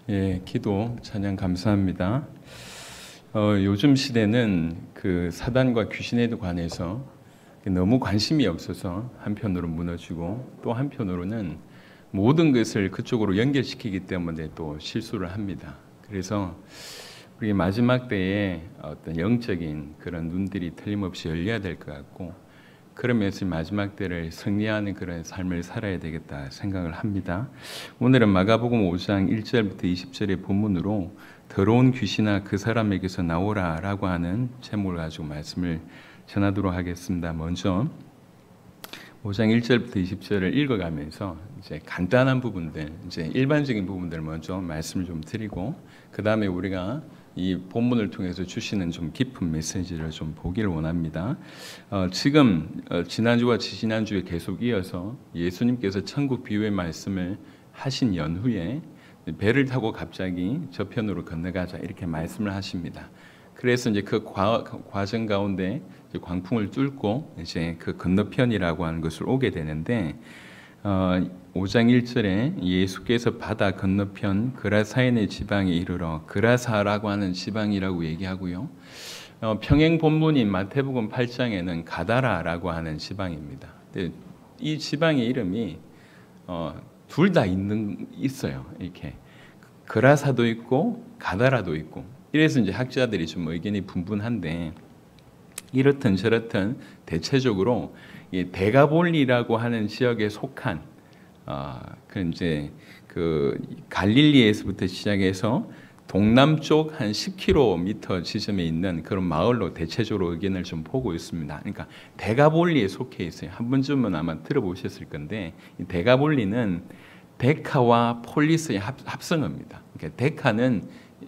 예, 기도 찬양 감사합니다. 요즘 시대는 그 사단과 귀신에 관해서 너무 관심이 없어서 한편으로 무너지고 또 한편으로는 모든 것을 그쪽으로 연결시키기 때문에 또 실수를 합니다. 그래서 우리 마지막 때에 어떤 영적인 그런 눈들이 틀림없이 열려야 될 것 같고, 그러면서 마지막 때를 승리하는 그런 삶을 살아야 되겠다 생각을 합니다. 오늘은 마가복음 5장 1절부터 20절의 본문으로 더러운 귀신아 그 사람에게서 나오라 라고 하는 제목을 가지고 말씀을 전하도록 하겠습니다. 먼저 5장 1절부터 20절을 읽어가면서 이제 간단한 부분들, 이제 일반적인 부분들 먼저 말씀을 좀 드리고, 그 다음에 우리가 이 본문을 통해서 주시는 좀 깊은 메시지를 좀 보기를 원합니다. 지금 지난주와 지지난주에 계속 이어서 예수님께서 천국 비유의 말씀을 하신 연후에 배를 타고 갑자기 저편으로 건너가자 이렇게 말씀을 하십니다. 그래서 이제 그 과정 가운데 이제 광풍을 뚫고 이제 그 건너편이라고 하는 것을 오게 되는데, 5장 1절에 예수께서 바다 건너편 그라사인의 지방에 이르러, 그라사라고 하는 지방이라고 얘기하고요. 평행 본문인 마태복음 8장에는 가다라라고 하는 지방입니다. 이 지방의 이름이 둘 다 있어요. 이렇게 그라사도 있고 가다라도 있고. 이래서 이제 학자들이 좀 의견이 분분한데, 이렇든 저렇든 대체적으로 이 데가볼리라고 하는 지역에 속한 그 이제 그 갈릴리에서부터 시작해서 동남쪽 한 10km 지점에 있는 그런 마을로 대체적으로 의견을 좀 보고 있습니다. 그러니까 데가볼리에 속해 있어요. 한 번쯤은 아마 들어보셨을 건데, 이 데가볼리는 데카와 폴리스의 합성어입니다. 그러니까 데카는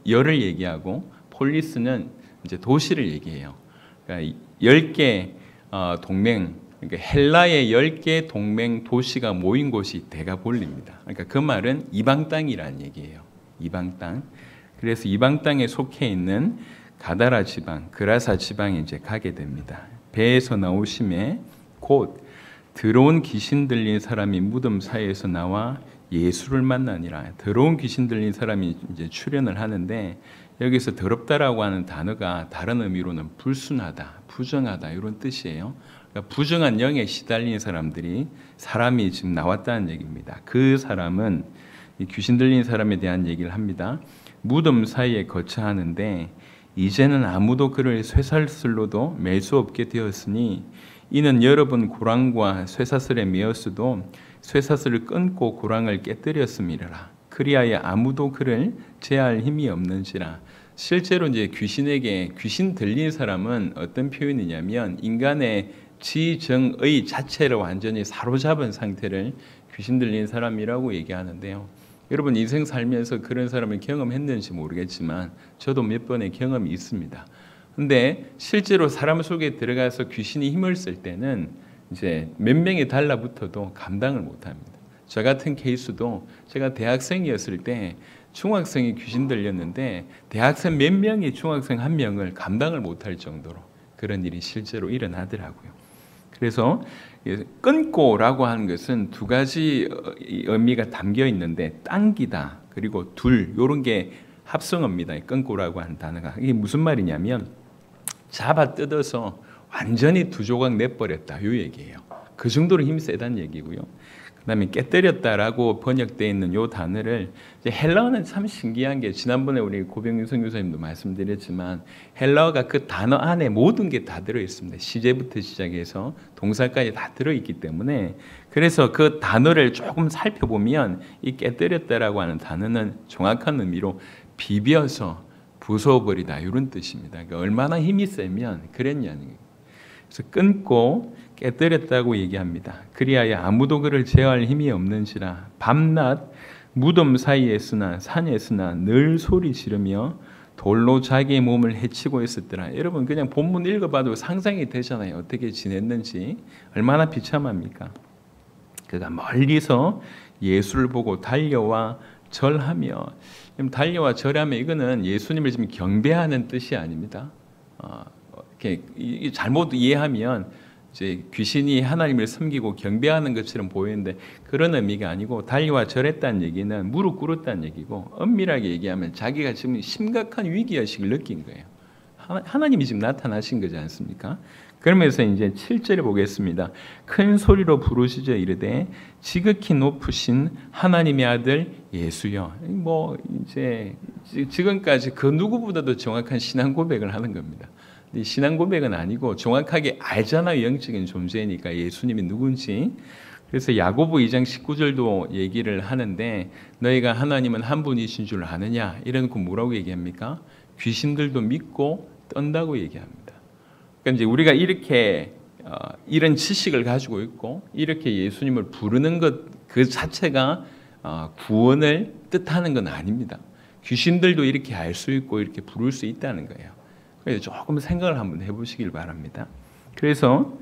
열을 얘기하고 폴리스는 이제 도시를 얘기해요. 그러니까 10개 동맹, 그러니까 헬라의 10개 동맹 도시가 모인 곳이 데가볼리입니다. 그러니까 그 말은 이방 땅이라는 얘기예요. 이방 땅. 그래서 이방 땅에 속해 있는 가다라 지방, 그라사 지방에 이제 가게 됩니다. 배에서 나오심에 곧 더러운 귀신 들린 사람이 무덤 사이에서 나와 예수를 만나니라. 더러운 귀신 들린 사람이 이제 출현을 하는데, 여기서 더럽다라고 하는 단어가 다른 의미로는 불순하다, 부정하다 이런 뜻이에요. 그러니까 부정한 영에 시달린 사람이 지금 나왔다는 얘기입니다. 그 사람은 이 귀신 들린 사람에 대한 얘기를 합니다. 무덤 사이에 거처하는데 이제는 아무도 그를 쇠사슬로도 맬 수 없게 되었으니, 이는 여러분 고랑과 쇠사슬에 매었어도 쇠사슬을 끊고 고랑을 깨뜨렸음이라. 그리하여 아무도 그를 제할 힘이 없는지라. 실제로 이제 귀신 들린 사람은 어떤 표현이냐면, 인간의 지정의 자체를 완전히 사로잡은 상태를 귀신 들린 사람이라고 얘기하는데요. 여러분 인생 살면서 그런 사람을 경험했는지 모르겠지만 저도 몇 번의 경험이 있습니다. 근데 실제로 사람 속에 들어가서 귀신이 힘을 쓸 때는 이제 몇 명이 달라붙어도 감당을 못합니다. 저 같은 케이스도 제가 대학생이었을 때 중학생이 귀신 들렸는데, 대학생 몇 명이 중학생 한 명을 감당을 못할 정도로 그런 일이 실제로 일어나더라고요. 그래서 끊고라고 하는 것은 두 가지 의미가 담겨 있는데, 당기다 그리고 둘, 이런 게 합성어입니다. 끊고라고 하는 단어가. 이게 무슨 말이냐면 잡아 뜯어서 완전히 두 조각 내버렸다 이 얘기예요. 그 정도로 힘이 세다는 얘기고요. 그 다음에 깨뜨렸다라고 번역되어 있는 이 단어를, 이제 헬라어는 참 신기한 게, 지난번에 우리 고병윤 선교사님도 말씀드렸지만 헬라어가 그 단어 안에 모든 게 다 들어있습니다. 시제부터 시작해서 동사까지 다 들어있기 때문에, 그래서 그 단어를 조금 살펴보면 이 깨뜨렸다라고 하는 단어는 정확한 의미로 비벼서 부숴버리다 이런 뜻입니다. 그러니까 얼마나 힘이 세면 그랬냐는 거예요. 그래서 끊고 깨뜨렸다고 얘기합니다. 그리하여 아무도 그를 제어할 힘이 없는지라. 밤낮 무덤 사이에 있으나 산에 있으나 늘 소리 지르며 돌로 자기의 몸을 해치고 있었더라. 여러분 그냥 본문 읽어봐도 상상이 되잖아요. 어떻게 지냈는지 얼마나 비참합니까? 그가 멀리서 예수를 보고 달려와 절하며, 달려와 절하며 이거는 예수님을 지금 경배하는 뜻이 아닙니다. 이렇게 잘못 이해하면 이제 귀신이 하나님을 섬기고 경배하는 것처럼 보이는데 그런 의미가 아니고 달리와 절했다는 얘기는 무릎 꿇었다는 얘기고 엄밀하게 얘기하면 자기가 지금 심각한 위기의식을 느낀 거예요. 하나님이 지금 나타나신 거지 않습니까? 그러면서 이제 7절에 보겠습니다. 큰 소리로 부르시자 이르되 지극히 높으신 하나님의 아들 예수여. 뭐 이제 지금까지 그 누구보다도 정확한 신앙 고백을 하는 겁니다. 이 신앙 고백은 아니고 정확하게 알잖아요. 영적인 존재니까 예수님이 누군지. 그래서 야고보 2장 19절도 얘기를 하는데 너희가 하나님은 한 분이신 줄 아느냐? 이래놓고 뭐라고 얘기합니까? 귀신들도 믿고 떤다고 얘기합니다. 그러니까 이제 우리가 이렇게 이런 지식을 가지고 있고 이렇게 예수님을 부르는 것 그 자체가 구원을 뜻하는 건 아닙니다. 귀신들도 이렇게 알 수 있고 이렇게 부를 수 있다는 거예요. 그래서 조금 생각을 한번 해보시길 바랍니다. 그래서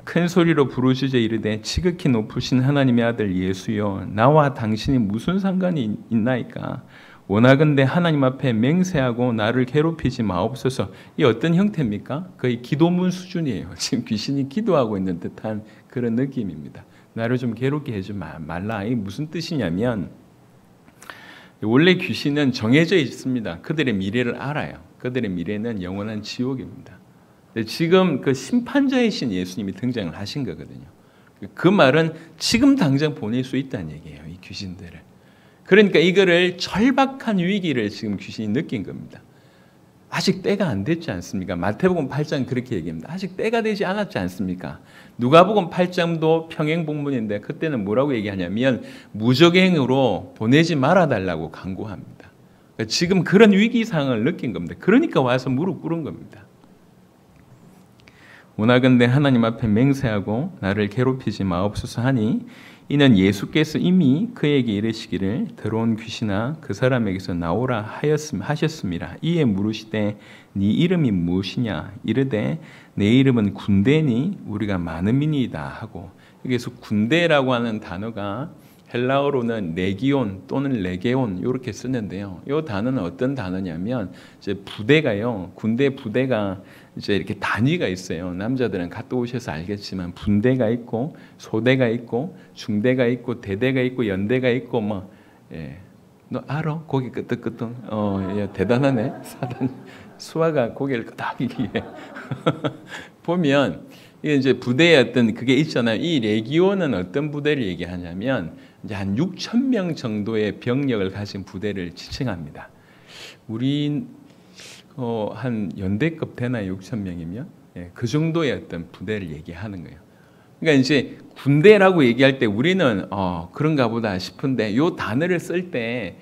큰 소리로 부르시자 이르되 지극히 높으신 하나님의 아들 예수여 나와 당신이 무슨 상관이 있나이까 원하건대 하나님 앞에 맹세하고 나를 괴롭히지 마옵소서. 이 어떤 형태입니까? 거의 기도문 수준이에요. 지금 귀신이 기도하고 있는 듯한 그런 느낌입니다. 나를 좀 괴롭게 하지 말라. 이게 무슨 뜻이냐면 원래 귀신은 정해져 있습니다. 그들의 미래를 알아요. 그들의 미래는 영원한 지옥입니다. 지금 그 심판자이신 예수님이 등장을 하신 거거든요. 그 말은 지금 당장 보낼 수 있다는 얘기예요. 이 귀신들을. 그러니까 이거를 절박한 위기를 지금 귀신이 느낀 겁니다. 아직 때가 안 됐지 않습니까? 마태복음 8장 그렇게 얘기합니다. 아직 때가 되지 않았지 않습니까? 누가복음 8장도 평행복문인데 그때는 뭐라고 얘기하냐면 무적행으로 보내지 말아달라고 강구합니다. 그러니까 지금 그런 위기 상황을 느낀 겁니다. 그러니까 와서 무릎 꿇은 겁니다. 원하건대 하나님 앞에 맹세하고 나를 괴롭히지 마옵소서 하니 이는 예수께서 이미 그에게 이르시기를 더러운 귀신아 그 사람에게서 나오라 하셨습니다. 이에 물으시되 네 이름이 무엇이냐 이르되 내 이름은 군대니 우리가 많은 민이다 하고 여기서 군대라고 하는 단어가 헬라어로는 레기온 또는 레게온 이렇게 쓰는데요. 이 단어는 어떤 단어냐면 이제 부대가요. 군대 부대가 이제 이렇게 단위가 있어요. 남자들은 갔다 오셔서 알겠지만 분대가 있고 소대가 있고 중대가 있고 대대가 있고 연대가 있고 뭐 예. 너 알아? 고개 끄덕끄덕. 예, 대단하네. 사단 수화가 고개를 끄덕이기에 보면 이게 이제 부대의 어떤 그게 있잖아요. 이 레기온은 어떤 부대를 얘기하냐면 이제 한 6천 명 정도의 병력을 가진 부대를 지칭합니다. 우리 한 연대급 되나요? 6천 명이면 예, 그 정도의 어떤 부대를 얘기하는 거예요. 그러니까 이제 군대라고 얘기할 때 우리는 그런가 보다 싶은데 이 단어를 쓸 때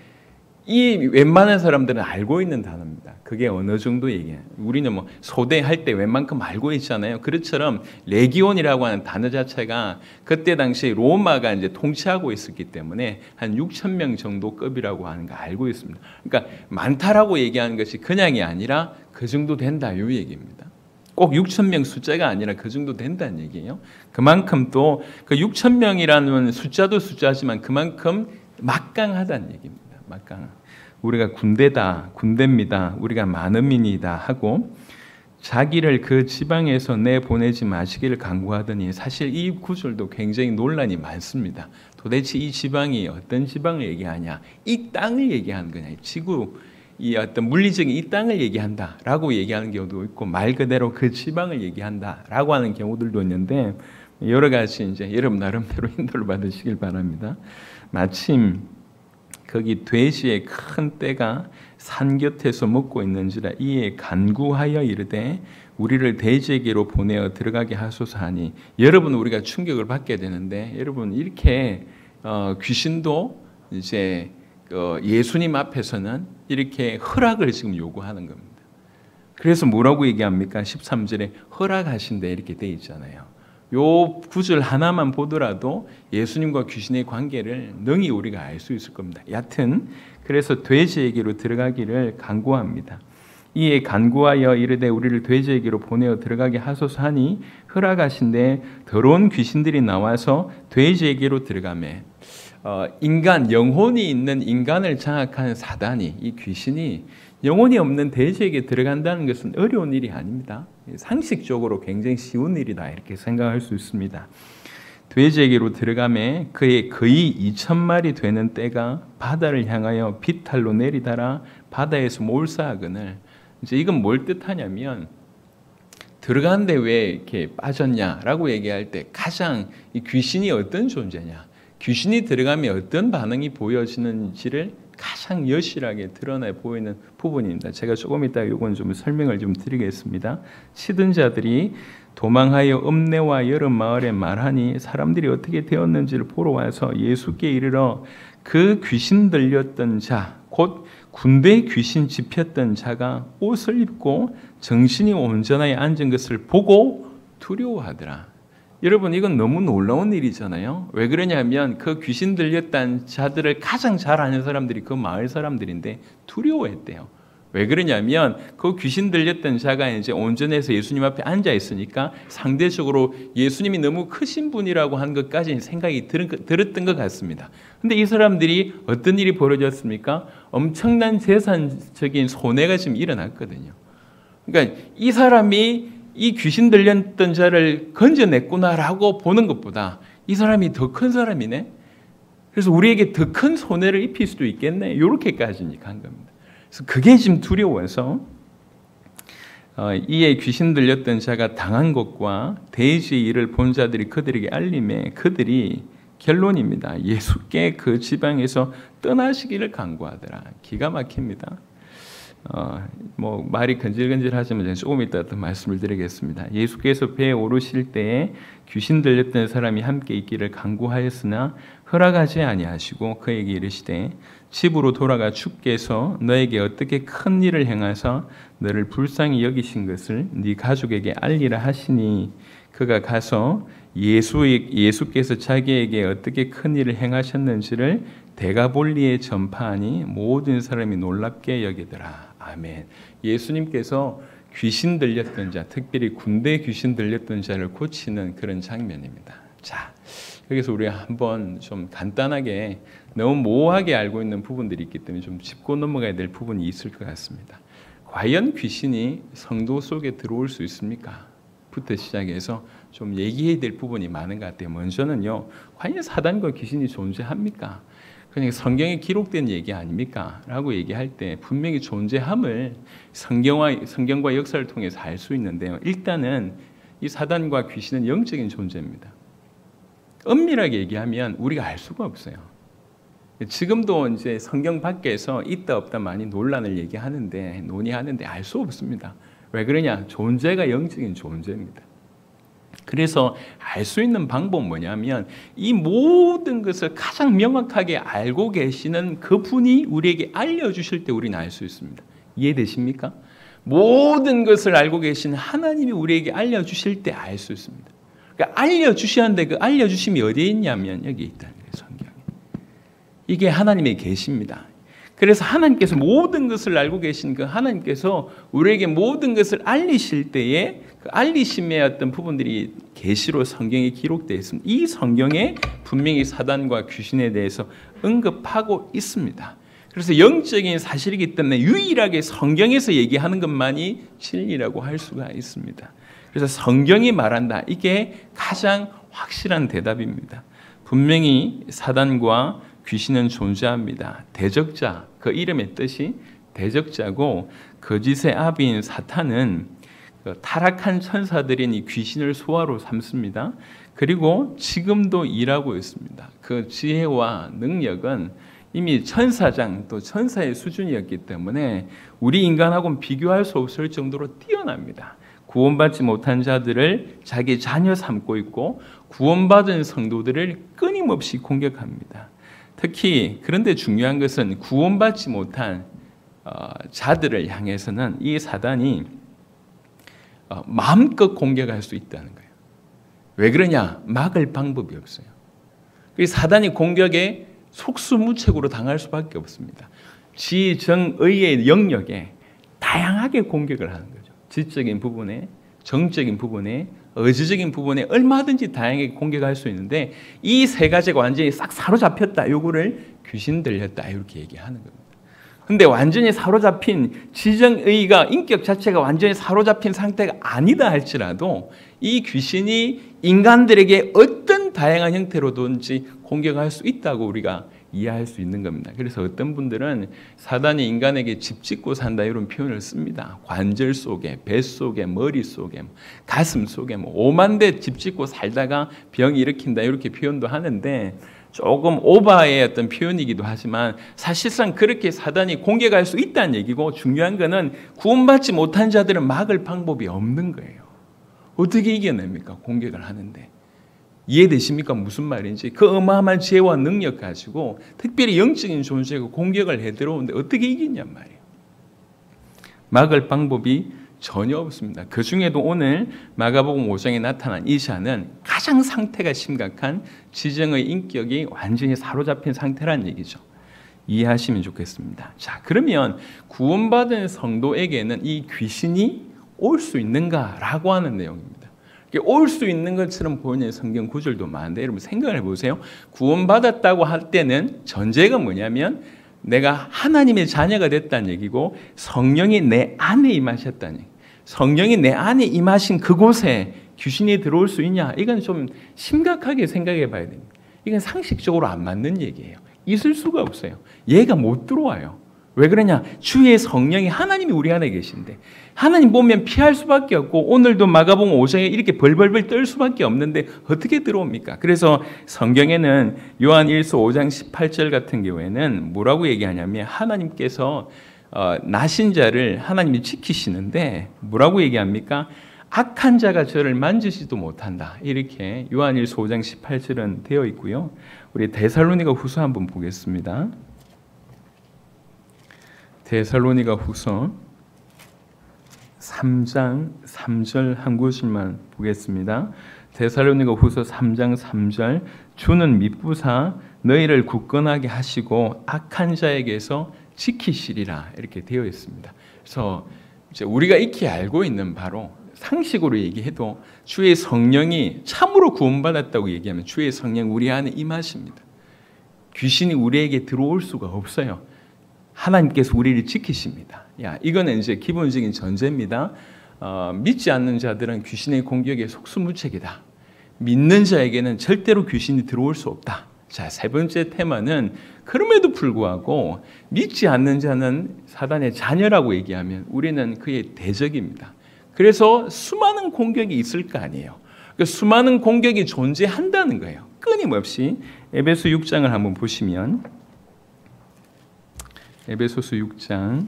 이 웬만한 사람들은 알고 있는 단어입니다. 그게 어느 정도 얘기해요. 우리는 뭐 소대 할 때 웬만큼 알고 있잖아요. 그것처럼 레기온이라고 하는 단어 자체가 그때 당시 로마가 이제 통치하고 있었기 때문에 한 6천 명 정도 급이라고 하는 거 알고 있습니다. 그러니까 많다라고 얘기하는 것이 그냥이 아니라 그 정도 된다 이 얘기입니다. 꼭 6천 명 숫자가 아니라 그 정도 된다는 얘기예요. 그만큼 또 그 6천 명이라는 숫자도 숫자지만 그만큼 막강하다는 얘기입니다. 막강. 우리가 군대입니다. 우리가 많은 민이다 하고 자기를 그 지방에서 내보내지 마시기를 간구하더니 사실 이 구절도 굉장히 논란이 많습니다. 도대체 이 지방이 어떤 지방을 얘기하냐? 이 땅을 얘기하는 거냐? 지구 이 어떤 물리적인 이 땅을 얘기한다라고 얘기하는 경우도 있고 말 그대로 그 지방을 얘기한다라고 하는 경우들도 있는데 여러 가지 이제 여러분 나름대로 인도를 받으시길 바랍니다. 마침 거기 돼지의 큰 떼가 산 곁에서 먹고 있는지라 이에 간구하여 이르되 우리를 돼지에게로 보내어 들어가게 하소서 하니 여러분 우리가 충격을 받게 되는데 여러분 이렇게 귀신도 이제 예수님 앞에서는 이렇게 허락을 지금 요구하는 겁니다. 그래서 뭐라고 얘기합니까? 13절에 허락하신다 이렇게 돼 있잖아요. 요 구절 하나만 보더라도 예수님과 귀신의 관계를 능히 우리가 알 수 있을 겁니다. 여하튼 그래서 돼지에게로 들어가기를 간구합니다. 이에 간구하여 이르되 우리를 돼지에게로 보내어 들어가게 하소서 하니 허락하신데 더러운 귀신들이 나와서 돼지에게로 들어가매 인간, 영혼이 있는 인간을 장악하는 사단이, 이 귀신이 영혼이 없는 돼지에게 들어간다는 것은 어려운 일이 아닙니다. 상식적으로 굉장히 쉬운 일이다 이렇게 생각할 수 있습니다. 돼지에게로 들어가매 그의 거의 2,000마리 되는 떼가 바다를 향하여 비탈로 내리다라 바다에서 몰사하거늘. 이제 이건 뭘 뜻하냐면 들어가는데 왜 이렇게 빠졌냐라고 얘기할 때 가장 이 귀신이 어떤 존재냐, 귀신이 들어가면 어떤 반응이 보여지는지를 가장 여실하게 드러내 보이는 부분입니다. 제가 조금 이따 이건 좀 설명을 좀 드리겠습니다. 치던 자들이 도망하여 읍내와 여러 마을에 말하니 사람들이 어떻게 되었는지를 보러 와서 예수께 이르러 그 귀신 들렸던 자, 곧 군대 귀신 집혔던 자가 옷을 입고 정신이 온전하게 앉은 것을 보고 두려워하더라. 여러분, 이건 너무 놀라운 일이잖아요. 왜 그러냐면 그 귀신 들렸던 자들을 가장 잘 아는 사람들이 그 마을 사람들인데 두려워했대요. 왜 그러냐면 그 귀신 들렸던 자가 이제 온전해서 예수님 앞에 앉아 있으니까 상대적으로 예수님이 너무 크신 분이라고 한 것까지 생각이 들었던 것 같습니다. 근데 이 사람들이 어떤 일이 벌어졌습니까? 엄청난 재산적인 손해가 지금 일어났거든요. 그러니까 이 사람이 이 귀신 들렸던 자를 건져냈구나라고 보는 것보다 이 사람이 더 큰 사람이네. 그래서 우리에게 더 큰 손해를 입힐 수도 있겠네. 이렇게까지 간 겁니다. 그래서 그게 지금 두려워서 이에 귀신 들렸던 자가 당한 것과 돼지의 일을 본 자들이 그들에게 알림에 그들이 결론입니다. 예수께 그 지방에서 떠나시기를 간구하더라. 기가 막힙니다. 말이 건질건질하지만 조금 이따 또 말씀을 드리겠습니다. 예수께서 배에 오르실 때에 귀신 들렸던 사람이 함께 있기를 간구하였으나 허락하지 아니하시고 그에게 이르시되 집으로 돌아가 주께서 너에게 어떻게 큰 일을 행하사 너를 불쌍히 여기신 것을 네 가족에게 알리라 하시니 그가 가서 예수께서 자기에게 어떻게 큰 일을 행하셨는지를 데가볼리에 전파하니 모든 사람이 놀랍게 여기더라. 아멘. 예수님께서 귀신 들렸던 자, 특별히 군대 귀신 들렸던 자를 고치는 그런 장면입니다. 자, 여기서 우리 한번 좀 간단하게 너무 모호하게 알고 있는 부분들이 있기 때문에 좀 짚고 넘어가야 될 부분이 있을 것 같습니다. 과연 귀신이 성도 속에 들어올 수 있습니까? 부터 시작해서 좀 얘기해야 될 부분이 많은 것 같아요. 먼저는요, 과연 사단과 귀신이 존재합니까? 그냥 성경에 기록된 얘기 아닙니까? 라고 얘기할 때 분명히 존재함을 성경과 역사를 통해서 알 수 있는데요. 일단은 이 사단과 귀신은 영적인 존재입니다. 엄밀하게 얘기하면 우리가 알 수가 없어요. 지금도 이제 성경 밖에서 있다 없다 많이 논란을 논의하는데 알 수 없습니다. 왜 그러냐? 존재가 영적인 존재입니다. 그래서 알 수 있는 방법은 뭐냐면 이 모든 것을 가장 명확하게 알고 계시는 그분이 우리에게 알려주실 때 우리는 알 수 있습니다. 이해되십니까? 모든 것을 알고 계신 하나님이 우리에게 알려주실 때 알 수 있습니다. 그러니까 알려주시는데 그 알려주심이 어디에 있냐면 여기 있다는 거예요. 성경에. 이게 하나님의 계시입니다. 그래서 하나님께서 모든 것을 알고 계신 그 하나님께서 우리에게 모든 것을 알리실 때에 그 알리심의 어떤 부분들이 계시로 성경에 기록되어 있습니다. 이 성경에 분명히 사단과 귀신에 대해서 언급하고 있습니다. 그래서 영적인 사실이기 때문에 유일하게 성경에서 얘기하는 것만이 진리라고 할 수가 있습니다. 그래서 성경이 말한다. 이게 가장 확실한 대답입니다. 분명히 사단과 귀신은 존재합니다. 대적자, 그 이름의 뜻이 대적자고 거짓의 아비인 사탄은 타락한 천사들인 이 귀신을 소화로 삼습니다. 그리고 지금도 일하고 있습니다. 그 지혜와 능력은 이미 천사장 또 천사의 수준이었기 때문에 우리 인간하고는 비교할 수 없을 정도로 뛰어납니다. 구원받지 못한 자들을 자기 자녀 삼고 있고 구원받은 성도들을 끊임없이 공격합니다. 특히 그런데 중요한 것은 구원받지 못한 자들을 향해서는 이 사단이 마음껏 공격할 수 있다는 거예요. 왜 그러냐? 막을 방법이 없어요. 사단이 공격에 속수무책으로 당할 수밖에 없습니다. 지정의의 영역에 다양하게 공격을 하는 거죠. 지적인 부분에, 정적인 부분에, 의지적인 부분에 얼마든지 다양하게 공격할 수 있는데 이 세 가지가 완전히 싹 사로잡혔다. 요거를 귀신 들렸다. 이렇게 얘기하는 겁니다. 근데 완전히 사로잡힌 지정의가 인격 자체가 완전히 사로잡힌 상태가 아니다 할지라도 이 귀신이 인간들에게 어떤 다양한 형태로든지 공격할 수 있다고 우리가 이해할 수 있는 겁니다. 그래서 어떤 분들은 사단이 인간에게 집 짓고 산다 이런 표현을 씁니다. 관절 속에, 배 속에, 머리 속에, 가슴 속에 5만 대 집 짓고 살다가 병 일으킨다 이렇게 표현도 하는데 조금 오바의 어떤 표현이기도 하지만 사실상 그렇게 사단이 공격할 수 있다는 얘기고 중요한 거는 구원받지 못한 자들은 막을 방법이 없는 거예요. 어떻게 이겨냅니까? 공격을 하는데. 이해되십니까? 무슨 말인지. 그 어마어마한 지혜와 능력 가지고 특별히 영적인 존재가 공격을 해 들어오는데 어떻게 이기냔 말이에요. 막을 방법이 전혀 없습니다. 그 중에도 오늘 마가복음 5장에 나타난 이 자는 가장 상태가 심각한 지정의 인격이 완전히 사로잡힌 상태라는 얘기죠. 이해하시면 좋겠습니다. 자, 그러면 구원받은 성도에게는 이 귀신이 올 수 있는가라고 하는 내용입니다. 올 수 있는 것처럼 보이는 성경 구절도 많은데 여러분 생각을 해보세요. 구원받았다고 할 때는 전제가 뭐냐면 내가 하나님의 자녀가 됐다는 얘기고 성령이 내 안에 임하셨다는 얘기. 성령이 내 안에 임하신 그곳에 귀신이 들어올 수 있냐? 이건 좀 심각하게 생각해 봐야 됩니다. 이건 상식적으로 안 맞는 얘기예요. 있을 수가 없어요. 얘가 못 들어와요. 왜 그러냐? 주의 성령이 하나님이 우리 안에 계신데 하나님 보면 피할 수밖에 없고 오늘도 마가복음 5장에 이렇게 벌벌벌 떨 수밖에 없는데 어떻게 들어옵니까? 그래서 성경에는 요한 1서 5장 18절 같은 경우에는 뭐라고 얘기하냐면 하나님께서 나신 자를 하나님이 지키시는데 뭐라고 얘기합니까? 악한 자가 저를 만지지도 못한다. 이렇게 요한 1서 5장 18절은 되어 있고요. 우리 데살로니가 후서 한번 보겠습니다. 데살로니가 후서 3장 3절 한 구절만 보겠습니다. 데살로니가 후서 3장 3절 주는 미쁘사 너희를 굳건하게 하시고 악한 자에게서 지키시리라 이렇게 되어 있습니다. 그래서 이제 우리가 익히 알고 있는 바로 상식으로 얘기해도 주의 성령이 참으로 구원받았다고 얘기하면 주의 성령 우리 안에 임하십니다. 귀신이 우리에게 들어올 수가 없어요. 하나님께서 우리를 지키십니다. 야, 이거는 이제 기본적인 전제입니다. 믿지 않는 자들은 귀신의 공격에 속수무책이다. 믿는 자에게는 절대로 귀신이 들어올 수 없다. 자, 세 번째 테마는 그럼에도 불구하고 믿지 않는 자는 사단의 자녀라고 얘기하면 우리는 그의 대적입니다. 그래서 수많은 공격이 있을 거 아니에요. 그 수많은 공격이 존재한다는 거예요. 끊임없이. 에베소 6장을 한번 보시면 에베소서 6장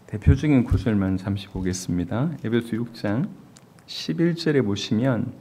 대표적인 구절만 잠시 보겠습니다. 에베소 6장 11절에 보시면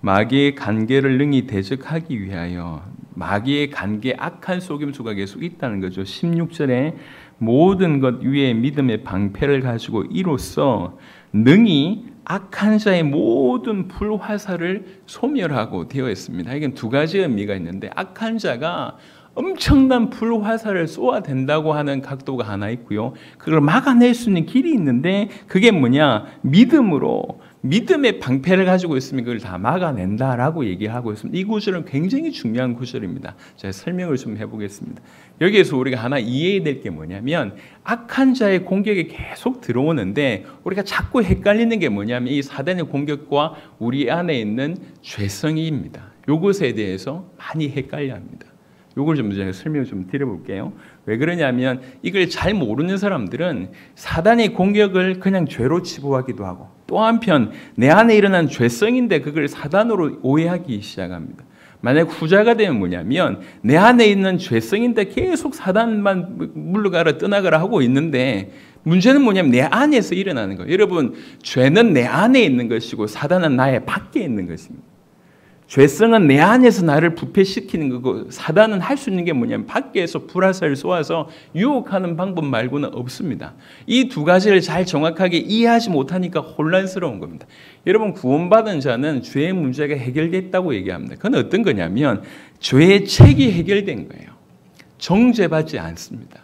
마귀의 간계를 능히 대적하기 위하여 마귀의 간계 악한 속임수가 계속 있다는 거죠. 16절에 모든 것 위에 믿음의 방패를 가지고 이로써 능히 악한 자의 모든 불화살을 소멸하고 되어 있습니다. 이건 두 가지 의미가 있는데 악한 자가 엄청난 불화살을 쏘아댄다고 하는 각도가 하나 있고요. 그걸 막아낼 수 있는 길이 있는데 그게 뭐냐? 믿음으로 믿음의 방패를 가지고 있으면 그걸 다 막아낸다라고 얘기하고 있습니다. 이 구절은 굉장히 중요한 구절입니다. 제가 설명을 좀 해보겠습니다. 여기에서 우리가 하나 이해해야 될 게 뭐냐면 악한 자의 공격이 계속 들어오는데 우리가 자꾸 헷갈리는 게 뭐냐면 이 사단의 공격과 우리 안에 있는 죄성입니다. 이것에 대해서 많이 헷갈려합니다. 이걸 좀 제가 설명을 좀 드려볼게요. 왜 그러냐면 이걸 잘 모르는 사람들은 사단의 공격을 그냥 죄로 치부하기도 하고 또 한편 내 안에 일어난 죄성인데 그걸 사단으로 오해하기 시작합니다. 만약 후자가 되면 뭐냐면 내 안에 있는 죄성인데 계속 사단만 물러가라 떠나가라 하고 있는데 문제는 뭐냐면 내 안에서 일어나는 거예요. 여러분 죄는 내 안에 있는 것이고 사단은 나의 밖에 있는 것입니다. 죄성은 내 안에서 나를 부패시키는 거고 사단은 할 수 있는 게 뭐냐면 밖에서 불화살을 쏘아서 유혹하는 방법 말고는 없습니다. 이 두 가지를 잘 정확하게 이해하지 못하니까 혼란스러운 겁니다. 여러분 구원받은 자는 죄의 문제가 해결됐다고 얘기합니다. 그건 어떤 거냐면 죄의 책이 해결된 거예요. 정죄받지 않습니다.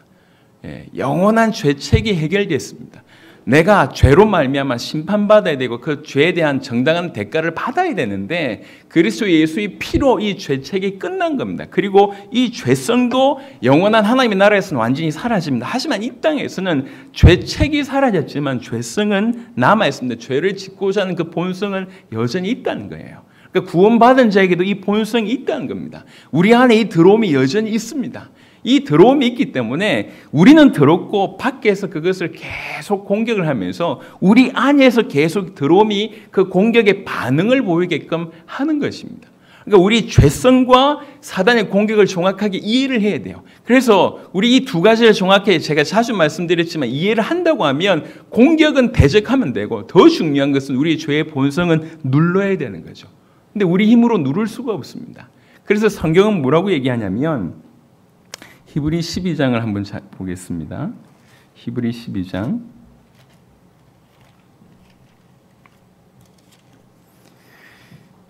영원한 죄책이 해결됐습니다. 내가 죄로 말미암아 심판받아야 되고 그 죄에 대한 정당한 대가를 받아야 되는데 그리스도 예수의 피로 이 죄책이 끝난 겁니다. 그리고 이 죄성도 영원한 하나님의 나라에서는 완전히 사라집니다. 하지만 이 땅에서는 죄책이 사라졌지만 죄성은 남아있습니다. 죄를 짓고자 하는 그 본성은 여전히 있다는 거예요. 그러니까 구원받은 자에게도 이 본성이 있다는 겁니다. 우리 안에 이 더러움이 여전히 있습니다. 이 더러움이 있기 때문에 우리는 더럽고 밖에서 그것을 계속 공격을 하면서 우리 안에서 계속 더러움이 그 공격에 반응을 보이게끔 하는 것입니다. 그러니까 우리 죄성과 사단의 공격을 정확하게 이해를 해야 돼요. 그래서 우리 이 두 가지를 정확히 제가 자주 말씀드렸지만 이해를 한다고 하면 공격은 대적하면 되고 더 중요한 것은 우리 죄의 본성은 눌러야 되는 거죠. 근데 우리 힘으로 누를 수가 없습니다. 그래서 성경은 뭐라고 얘기하냐면 히브리 12장을 한번 보겠습니다. 히브리 12장.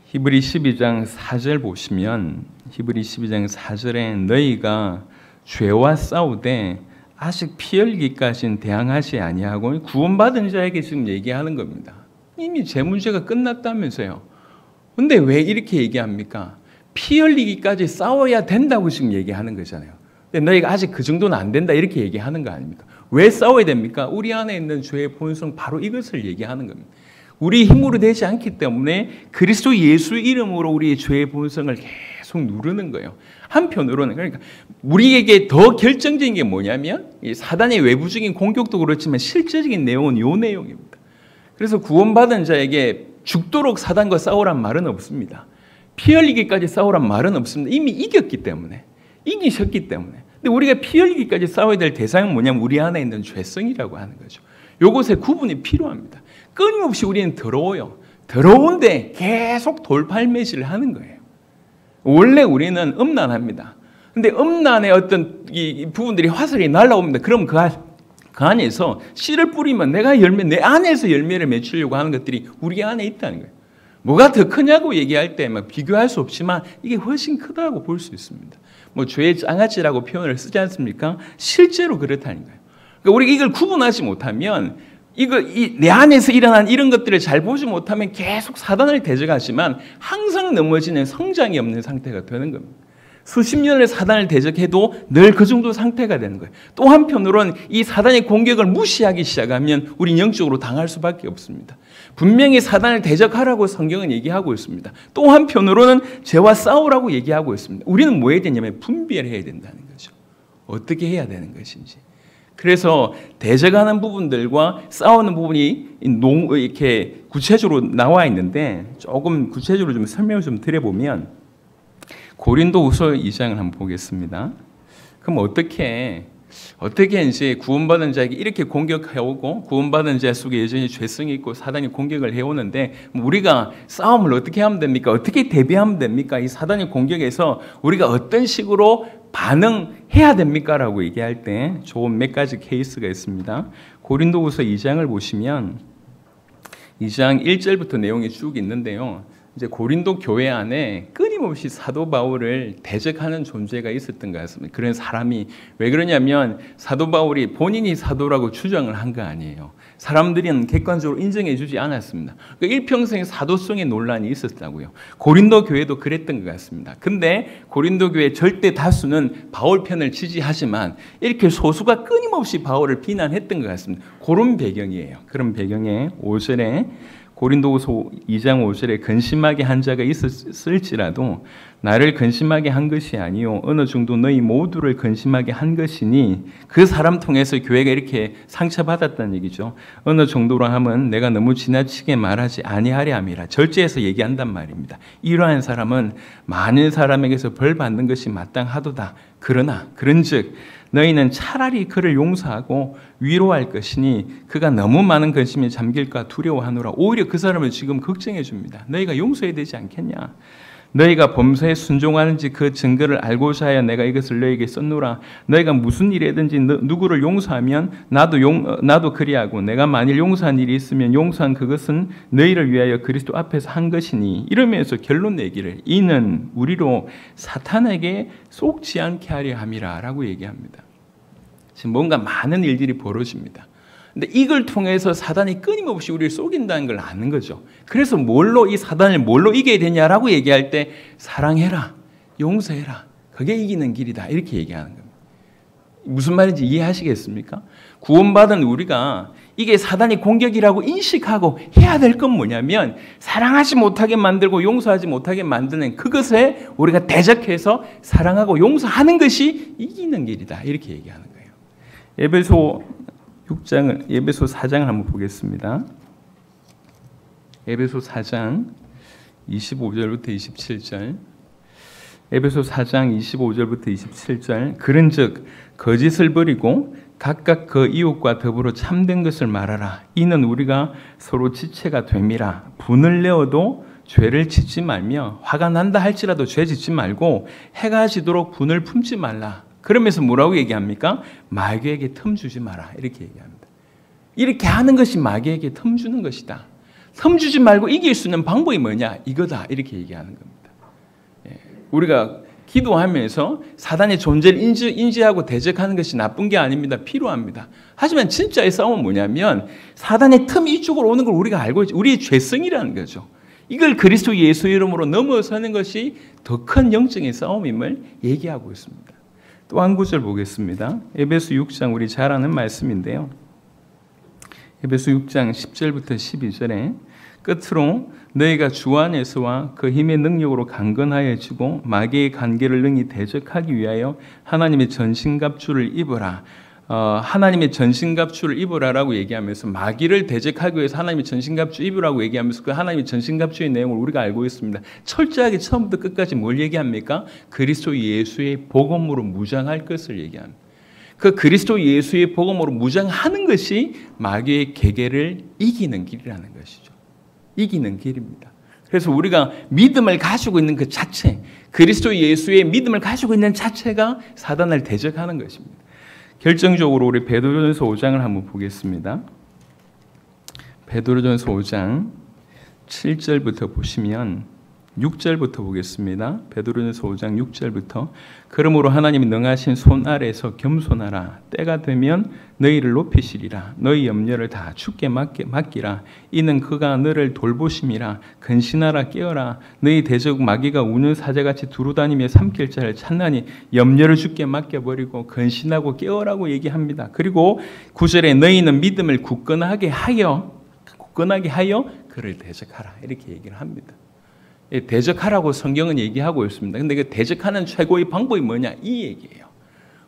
히브리 12장 4절 보시면 히브리 12장 4절에 너희가 죄와 싸우되 아직 피 흘리기까지는 대항하지 아니하고 구원받은 자에게 지금 얘기하는 겁니다. 이미 제 문제가 끝났다면서요. 근데 왜 이렇게 얘기합니까? 피 흘리기까지 싸워야 된다고 지금 얘기하는 거잖아요. 근데 너희가 아직 그 정도는 안 된다 이렇게 얘기하는 거 아닙니까? 왜 싸워야 됩니까? 우리 안에 있는 죄의 본성 바로 이것을 얘기하는 겁니다. 우리 힘으로 되지 않기 때문에 그리스도 예수의 이름으로 우리의 죄의 본성을 계속 누르는 거예요. 한편으로는 그러니까 우리에게 더 결정적인 게 뭐냐면 이 사단의 외부적인 공격도 그렇지만 실제적인 내용은 이 내용입니다. 그래서 구원받은 자에게 죽도록 사단과 싸우란 말은 없습니다. 피 흘리기까지 싸우란 말은 없습니다. 이미 이겼기 때문에. 이기셨기 때문에. 근데 우리가 피 흘리기까지 싸워야 될 대상은 뭐냐면 우리 안에 있는 죄성이라고 하는 거죠. 요것의 구분이 필요합니다. 끊임없이 우리는 더러워요. 더러운데 계속 돌팔매질을 하는 거예요. 원래 우리는 음란합니다. 근데 음란의 어떤 이 부분들이 화살이 날라옵니다. 그럼 그 안에서 씨를 뿌리면 내가 내 안에서 열매를 맺으려고 하는 것들이 우리 안에 있다는 거예요. 뭐가 더 크냐고 얘기할 때 막 비교할 수 없지만 이게 훨씬 크다고 볼 수 있습니다. 뭐 죄의 장아찌라고 표현을 쓰지 않습니까? 실제로 그렇다는 거예요. 그러니까 우리가 이걸 구분하지 못하면 내 안에서 일어난 이런 것들을 잘 보지 못하면 계속 사단을 대적하지만 항상 넘어지는 성장이 없는 상태가 되는 겁니다. 수십 년을 사단을 대적해도 늘 그 정도 상태가 되는 거예요. 또 한편으로는 이 사단의 공격을 무시하기 시작하면 우린 영적으로 당할 수밖에 없습니다. 분명히 사단을 대적하라고 성경은 얘기하고 있습니다. 또 한편으로는 죄와 싸우라고 얘기하고 있습니다. 우리는 뭐 해야 되냐면 분별을 해야 된다는 거죠. 어떻게 해야 되는 것인지. 그래서 대적하는 부분들과 싸우는 부분이 이렇게 구체적으로 나와 있는데 조금 구체적으로 좀 설명을 좀 드려보면 고린도후서 2장을 한번 보겠습니다. 그럼 어떻게 이제 구원받은 자에게 이렇게 공격해오고 구원받은 자 속에 여전히 죄성이 있고 사단이 공격을 해오는데 우리가 싸움을 어떻게 하면 됩니까? 어떻게 대비하면 됩니까? 이 사단의 공격에서 우리가 어떤 식으로 반응해야 됩니까? 라고 얘기할 때 좋은 몇 가지 케이스가 있습니다. 고린도후서 2장을 보시면 2장 1절부터 내용이 쭉 있는데요. 이제 고린도 교회 안에 끊임없이 사도 바울을 대적하는 존재가 있었던 것 같습니다. 그런 사람이 왜 그러냐면 사도 바울이 본인이 사도라고 주장을 한 거 아니에요. 사람들은 객관적으로 인정해 주지 않았습니다. 그러니까 일평생 사도성의 논란이 있었다고요. 고린도 교회도 그랬던 것 같습니다. 근데 고린도 교회 절대 다수는 바울 편을 지지하지만 이렇게 소수가 끊임없이 바울을 비난했던 것 같습니다. 그런 배경이에요. 그런 배경에 5절에 고린도후서 2장 5절에 근심하게 한 자가 있었을지라도 나를 근심하게 한 것이 아니요 어느 정도 너희 모두를 근심하게 한 것이니 그 사람 통해서 교회가 이렇게 상처받았다는 얘기죠. 어느 정도로 하면 내가 너무 지나치게 말하지 아니하려 함이라 절제해서 얘기한단 말입니다. 이러한 사람은 많은 사람에게서 벌 받는 것이 마땅하도다. 그러나 그런즉 너희는 차라리 그를 용서하고 위로할 것이니 그가 너무 많은 근심에 잠길까 두려워하노라. 오히려 그 사람을 지금 걱정해 줍니다. 너희가 용서해야 되지 않겠냐. 너희가 범사에 순종하는지 그 증거를 알고자 하여 내가 이것을 너희에게 썼노라. 너희가 무슨 일이든지 누구를 용서하면 나도 그리하고 내가 만일 용서한 일이 있으면 용서한 그것은 너희를 위하여 그리스도 앞에서 한 것이니. 이러면서 결론 내기를 이는 우리로 사탄에게 속지 않게 하려 함이라 라고 얘기합니다. 지금 뭔가 많은 일들이 벌어집니다. 근데 이걸 통해서 사단이 끊임없이 우리를 속인다는 걸 아는 거죠. 그래서 이 사단을 뭘로 이겨야 되냐라고 얘기할 때 사랑해라, 용서해라. 그게 이기는 길이다. 이렇게 얘기하는 겁니다. 무슨 말인지 이해하시겠습니까? 구원받은 우리가 이게 사단이 공격이라고 인식하고 해야 될 건 뭐냐면 사랑하지 못하게 만들고 용서하지 못하게 만드는 그것에 우리가 대적해서 사랑하고 용서하는 것이 이기는 길이다. 이렇게 얘기하는 거예요. 에베소 4장을 한번 보겠습니다. 에베소 4장 25절부터 27절. 에베소 4장 25절부터 27절. 그런즉 거짓을 버리고 각각 그 이웃과 더불어 참된 것을 말하라. 이는 우리가 서로 지체가 됨이라. 분을 내어도 죄를 짓지 말며 화가 난다 할지라도 죄 짓지 말고 해가 지도록 분을 품지 말라. 그러면서 뭐라고 얘기합니까? 마귀에게 틈 주지 마라. 이렇게 얘기합니다. 이렇게 하는 것이 마귀에게 틈 주는 것이다. 틈 주지 말고 이길 수 있는 방법이 뭐냐? 이거다. 이렇게 얘기하는 겁니다. 우리가 기도하면서 사단의 존재를 인지하고 대적하는 것이 나쁜 게 아닙니다. 필요합니다. 하지만 진짜의 싸움은 뭐냐면 사단의 틈이 이쪽으로 오는 걸 우리가 알고 있죠. 우리의 죄성이라는 거죠. 이걸 그리스도 예수 이름으로 넘어서는 것이 더 큰 영적인 싸움임을 얘기하고 있습니다. 또 한 구절 보겠습니다. 에베소 6장 우리 잘 아는 말씀인데요. 에베소 6장 10절부터 12절에 끝으로 너희가 주 안에서와 그 힘의 능력으로 강건하여지고 마귀의 관계를 능히 대적하기 위하여 하나님의 전신갑주를 입어라. 하나님의 전신갑주를 입어라라고 얘기하면서 마귀를 대적하기 위해서 하나님의 전신갑주 입으라고 얘기하면서 그 하나님의 전신갑주의 내용을 우리가 알고 있습니다. 철저하게 처음부터 끝까지 뭘 얘기합니까? 그리스도 예수의 복음으로 무장할 것을 얘기합니다. 그 그리스도 예수의 복음으로 무장하는 것이 마귀의 계계를 이기는 길이라는 것이죠. 이기는 길입니다. 그래서 우리가 믿음을 가지고 있는 그 자체, 그리스도 예수의 믿음을 가지고 있는 자체가 사단을 대적하는 것입니다. 결정적으로 우리 베드로전서 5장을 한번 보겠습니다. 베드로전서 5장 7절부터 보시면 6절부터 보겠습니다. 베드로전서 5장 6절부터 그러므로 하나님이 능하신 손 아래에서 겸손하라. 때가 되면 너희를 높이시리라. 너희 염려를 다 주께 맡기라. 이는 그가 너를 돌보심이라. 근신하라 깨어라. 너희 대적 마귀가 우는 사자같이 두루다니며 삼킬 자를 찾나니 염려를 주께 맡겨버리고 근신하고 깨어라고 얘기합니다. 그리고 9절에 너희는 믿음을 굳건하게 하여 그를 대적하라. 이렇게 얘기를 합니다. 대적하라고 성경은 얘기하고 있습니다. 근데 그 대적하는 최고의 방법이 뭐냐? 이 얘기예요.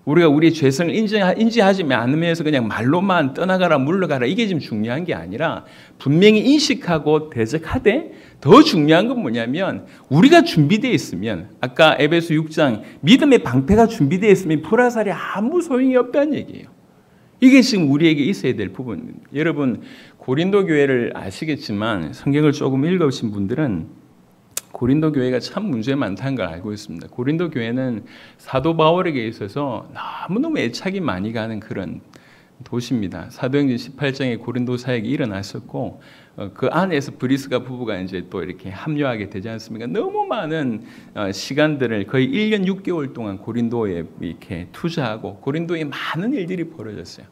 우리가 우리의 죄성을 인지하지 않으면서 그냥 말로만 떠나가라 물러가라 이게 지금 중요한 게 아니라 분명히 인식하고 대적하되 더 중요한 건 뭐냐면 우리가 준비되어 있으면 아까 에베소 6장 믿음의 방패가 준비되어 있으면 불화살이 아무 소용이 없다는 얘기예요. 이게 지금 우리에게 있어야 될 부분입니다. 여러분 고린도 교회를 아시겠지만 성경을 조금 읽어보신 분들은 고린도 교회가 참 문제 많다는 걸 알고 있습니다. 고린도 교회는 사도 바울에게 있어서 너무너무 애착이 많이 가는 그런 도시입니다. 사도행전 18장에 고린도 사역이 일어났었고 그 안에서 브리스가 부부가 이제 또 이렇게 합류하게 되지 않습니까? 너무 많은 시간들을 거의 1년 6개월 동안 고린도에 이렇게 투자하고 고린도에 많은 일들이 벌어졌어요.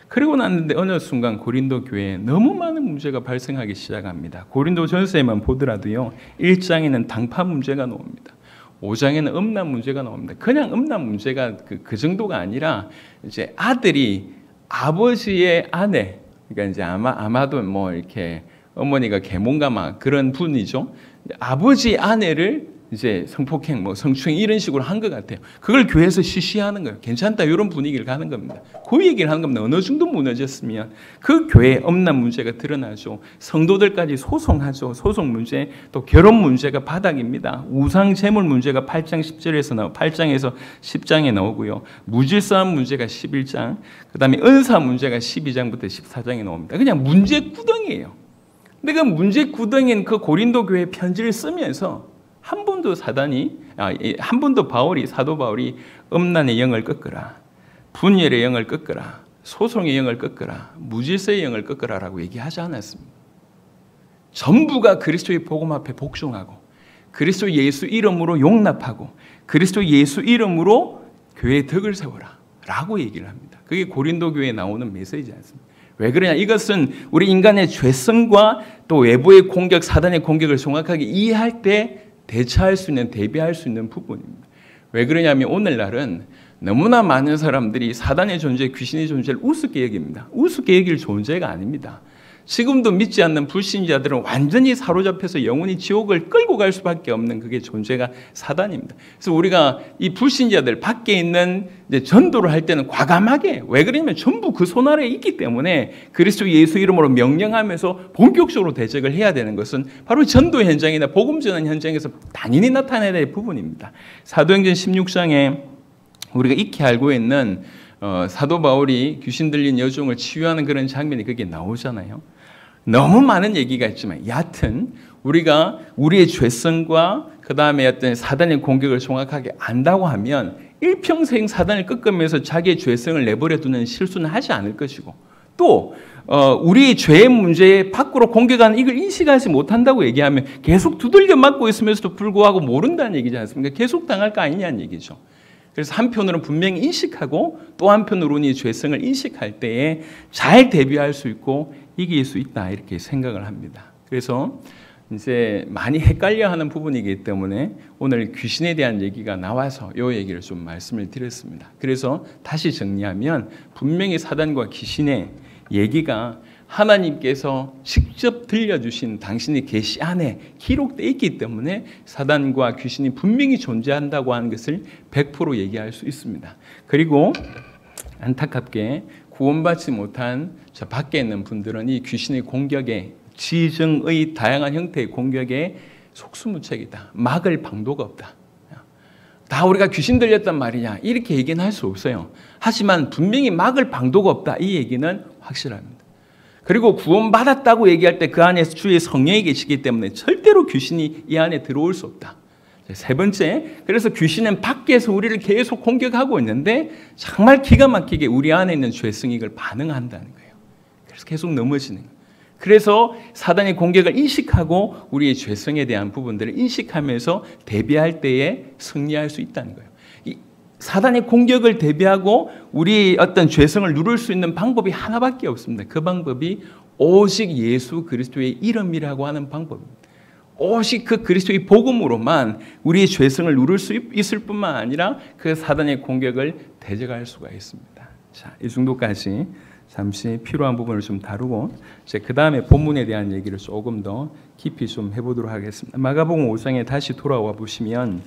그리고 났는데 어느 순간 고린도 교회에 너무 많은 문제가 발생하기 시작합니다. 고린도 전서에만 보더라도요. 1장에는 당파 문제가 나옵니다. 5장에는 음란 문제가 나옵니다. 그냥 음란 문제가 그 정도가 아니라 이제 아들이 아버지의 아내, 그러니까 이제 아마도 뭐 이렇게 어머니가 계몽가 막 그런 분이죠. 아버지 아내를 이제 성폭행, 뭐 성추행 이런 식으로 한 것 같아요. 그걸 교회에서 시시하는 거예요. 괜찮다 이런 분위기를 가는 겁니다. 그 얘기를 하는 겁니다. 어느 정도 무너졌으면 그 교회에 음란 문제가 드러나죠. 성도들까지 소송하죠. 소송 문제, 또 결혼 문제가 바닥입니다. 우상 재물 문제가 8장 10절에서 8장에서 10장에 나오고요. 무질서한 문제가 11장, 그다음에 은사 문제가 12장부터 14장에 나옵니다. 그냥 문제 구덩이에요. 근데 그 문제 구덩이인 그 고린도 교회 편지를 쓰면서 한 번도 사도 바울이 음란의 영을 꺾으라, 분열의 영을 꺾으라, 소송의 영을 꺾으라, 무질서의 영을 꺾으라라고 얘기하지 않았습니다. 전부가 그리스도의 복음 앞에 복종하고 그리스도 예수 이름으로 용납하고 그리스도 예수 이름으로 교회의 덕을 세워라 라고 얘기를 합니다. 그게 고린도 교회에 나오는 메시지 않습니까? 왜 그러냐? 이것은 우리 인간의 죄성과 또 외부의 공격, 사단의 공격을 정확하게 이해할 때 대처할 수 있는, 대비할 수 있는 부분입니다. 왜 그러냐면 오늘날은 너무나 많은 사람들이 사단의 존재, 귀신의 존재를 우습게 여깁니다. 우습게 여길 존재가 아닙니다. 지금도 믿지 않는 불신자들은 완전히 사로잡혀서 영원히 지옥을 끌고 갈 수밖에 없는 그게 존재가 사단입니다. 그래서 우리가 이 불신자들 밖에 있는 이제 전도를 할 때는 과감하게, 왜 그러냐면 전부 그 손 아래에 있기 때문에 그리스도 예수 이름으로 명령하면서 본격적으로 대적을 해야 되는 것은 바로 전도 현장이나 복음 전하는 현장에서 당연히 나타나야 될 부분입니다. 사도행전 16장에 우리가 익히 알고 있는 사도 바울이 귀신 들린 여종을 치유하는 그런 장면이 거기에 나오잖아요. 너무 많은 얘기가 있지만 여하튼 우리가 우리의 죄성과 그 다음에 어떤 사단의 공격을 정확하게 안다고 하면 일평생 사단을 꺾으면서 자기의 죄성을 내버려 두는 실수는 하지 않을 것이고, 또 우리 죄의 문제 밖으로 공격하는 이걸 인식하지 못한다고 얘기하면 계속 두들겨 맞고 있으면서도 불구하고 모른다는 얘기지 않습니까? 계속 당할 거 아니냐는 얘기죠. 그래서 한편으로는 분명히 인식하고 또 한편으로는 이 죄성을 인식할 때에 잘 대비할 수 있고 이길 수 있다, 이렇게 생각을 합니다. 그래서 이제 많이 헷갈려하는 부분이기 때문에 오늘 귀신에 대한 얘기가 나와서 이 얘기를 좀 말씀을 드렸습니다. 그래서 다시 정리하면 분명히 사단과 귀신의 얘기가 하나님께서 직접 들려주신 당신의 계시 안에 기록되어 있기 때문에 사단과 귀신이 분명히 존재한다고 하는 것을 100% 얘기할 수 있습니다. 그리고 안타깝게 구원받지 못한 저 밖에 있는 분들은 이 귀신의 공격에, 지정의 다양한 형태의 공격에 속수무책이다. 막을 방도가 없다. 다 우리가 귀신 들렸단 말이냐, 이렇게 얘기는 할 수 없어요. 하지만 분명히 막을 방도가 없다, 이 얘기는 확실합니다. 그리고 구원받았다고 얘기할 때 그 안에서 주의 성령이 계시기 때문에 절대로 귀신이 이 안에 들어올 수 없다. 세 번째, 그래서 귀신은 밖에서 우리를 계속 공격하고 있는데 정말 기가 막히게 우리 안에 있는 죄성이 이걸 반응한다는 거예요. 그래서 계속 넘어지는 거예요. 그래서 사단의 공격을 인식하고 우리의 죄성에 대한 부분들을 인식하면서 대비할 때에 승리할 수 있다는 거예요. 이 사단의 공격을 대비하고 우리 어떤 죄성을 누를 수 있는 방법이 하나밖에 없습니다. 그 방법이 오직 예수 그리스도의 이름이라고 하는 방법입니다. 오직 그 그리스도의 복음으로만 우리의 죄성을 누를 수 있을 뿐만 아니라 그 사단의 공격을 대적할 수가 있습니다. 자, 이 정도까지 잠시 필요한 부분을 좀 다루고 이제 그 다음에 본문에 대한 얘기를 조금 더 깊이 좀 해보도록 하겠습니다. 마가복음 5장에 다시 돌아와 보시면,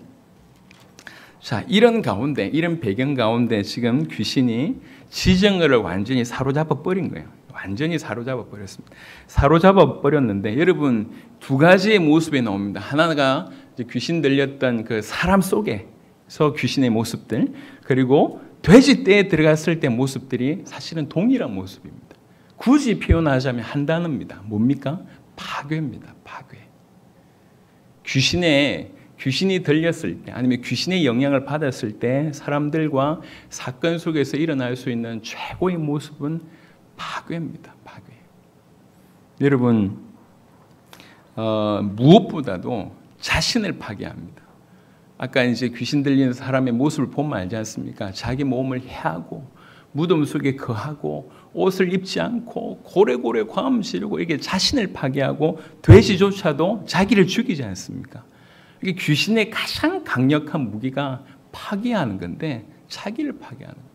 자, 이런 가운데, 이런 배경 가운데 지금 귀신이 지정을 완전히 사로잡아 버린 거예요. 완전히 사로잡아 버렸습니다. 사로잡아 버렸는데 여러분 두 가지의 모습이 나옵니다. 하나가 이제 귀신 들렸던 그 사람 속에서 귀신의 모습들, 그리고 돼지 떼에 들어갔을 때 모습들이 사실은 동일한 모습입니다. 굳이 표현하자면 한 단어입니다. 뭡니까? 파괴입니다. 파괴. 귀신이 들렸을 때 아니면 귀신의 영향을 받았을 때 사람들과 사건 속에서 일어날 수 있는 최고의 모습은 파괴입니다. 파괴. 여러분 무엇보다도 자신을 파괴합니다. 아까 이제 귀신 들리는 사람의 모습을 보면 알지 않습니까? 자기 몸을 해하고 무덤 속에 거하고 옷을 입지 않고 고래고래 과음 지르고 이게 자신을 파괴하고 돼지조차도 자기를 죽이지 않습니까? 이게 귀신의 가장 강력한 무기가 파괴하는 건데 자기를 파괴하는 거예요.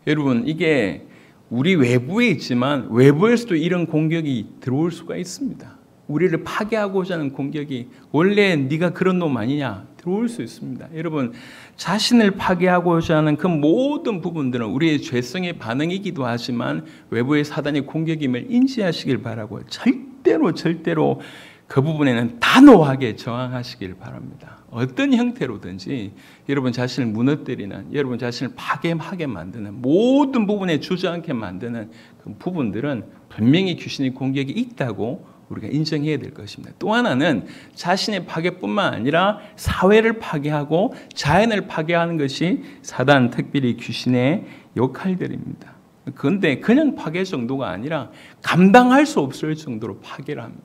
여러분 이게 우리 외부에 있지만 외부에서도 이런 공격이 들어올 수가 있습니다. 우리를 파괴하고자 하는 공격이 원래 네가 그런 놈 아니냐 들어올 수 있습니다. 여러분 자신을 파괴하고자 하는 그 모든 부분들은 우리의 죄성의 반응이기도 하지만 외부의 사단의 공격임을 인지하시길 바라고 절대로 그 부분에는 단호하게 저항하시길 바랍니다. 어떤 형태로든지 여러분 자신을 무너뜨리는, 여러분 자신을 파괴하게 만드는 모든 부분에 주저앉게 만드는 그 부분들은 분명히 귀신의 공격이 있다고 우리가 인정해야 될 것입니다. 또 하나는 자신의 파괴뿐만 아니라 사회를 파괴하고 자연을 파괴하는 것이 사단, 특별히 귀신의 역할들입니다. 그런데 그냥 파괴 정도가 아니라 감당할 수 없을 정도로 파괴를 합니다.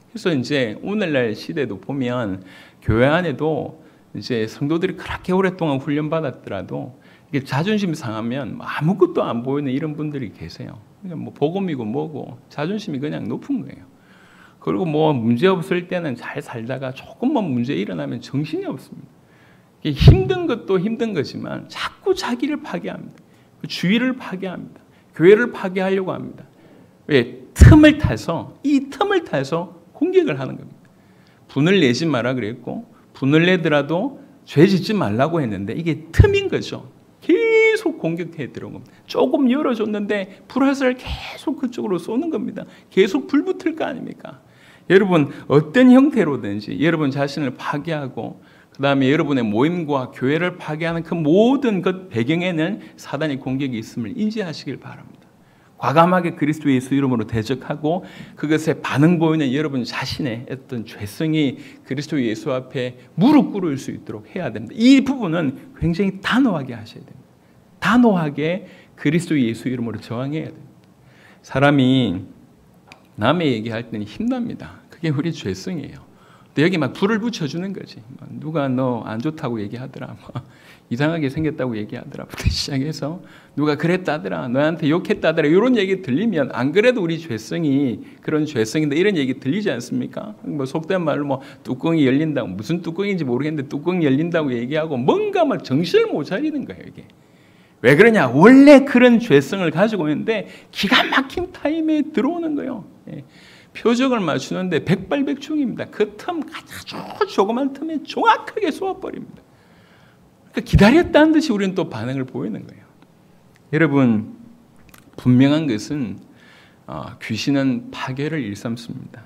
그래서 이제 오늘날 시대도 보면 교회 안에도 이제 성도들이 그렇게 오랫동안 훈련받았더라도 이게 자존심 상하면 아무것도 안 보이는 이런 분들이 계세요. 그냥 뭐 복음이고 뭐고 자존심이 그냥 높은 거예요. 그리고 뭐 문제 없을 때는 잘 살다가 조금만 문제 일어나면 정신이 없습니다. 힘든 것도 힘든 거지만 자꾸 자기를 파괴합니다. 주의를 파괴합니다. 교회를 파괴하려고 합니다. 왜? 틈을 타서 이 틈을 타서 공격을 하는 겁니다. 분을 내지 마라 그랬고 분을 내더라도 죄 짓지 말라고 했는데 이게 틈인 거죠. 계속 공격해 들어온 겁니다. 조금 열어줬는데 불화살을 계속 그쪽으로 쏘는 겁니다. 계속 불 붙을 거 아닙니까? 여러분 어떤 형태로든지 여러분 자신을 파괴하고 그 다음에 여러분의 모임과 교회를 파괴하는 그 모든 것 배경에는 사단의 공격이 있음을 인지하시길 바랍니다. 과감하게 그리스도 예수 이름으로 대적하고 그것에 반응 보이는 여러분 자신의 어떤 죄성이 그리스도 예수 앞에 무릎 꿇을 수 있도록 해야 됩니다. 이 부분은 굉장히 단호하게 하셔야 됩니다. 단호하게 그리스도 예수 이름으로 저항해야 됩니다. 사람이 남의 얘기할 때는 힘납니다. 그게 우리 죄성이에요. 근데 여기 막 불을 붙여주는 거지. 누가 너 안 좋다고 얘기하더라. 이상하게 생겼다고 얘기하더라.부터 시작해서 누가 그랬다더라. 너한테 욕했다더라. 이런 얘기 들리면 안 그래도 우리 죄성이 그런 죄성인데 이런 얘기 들리지 않습니까? 뭐 속된 말로 뭐 뚜껑이 열린다고 무슨 뚜껑인지 모르겠는데 뚜껑이 열린다고 얘기하고 뭔가 막 정신을 못 차리는 거예요. 이게. 왜 그러냐? 원래 그런 죄성을 가지고 있는데 기가 막힌 타임에 들어오는 거예요. 예. 표적을 맞추는데 백발백중입니다. 그 틈 아주 조그만 틈에 정확하게 쏘아버립니다. 그러니까 기다렸다는 듯이 우리는 또 반응을 보이는 거예요. 여러분 분명한 것은 귀신은 파괴를 일삼습니다.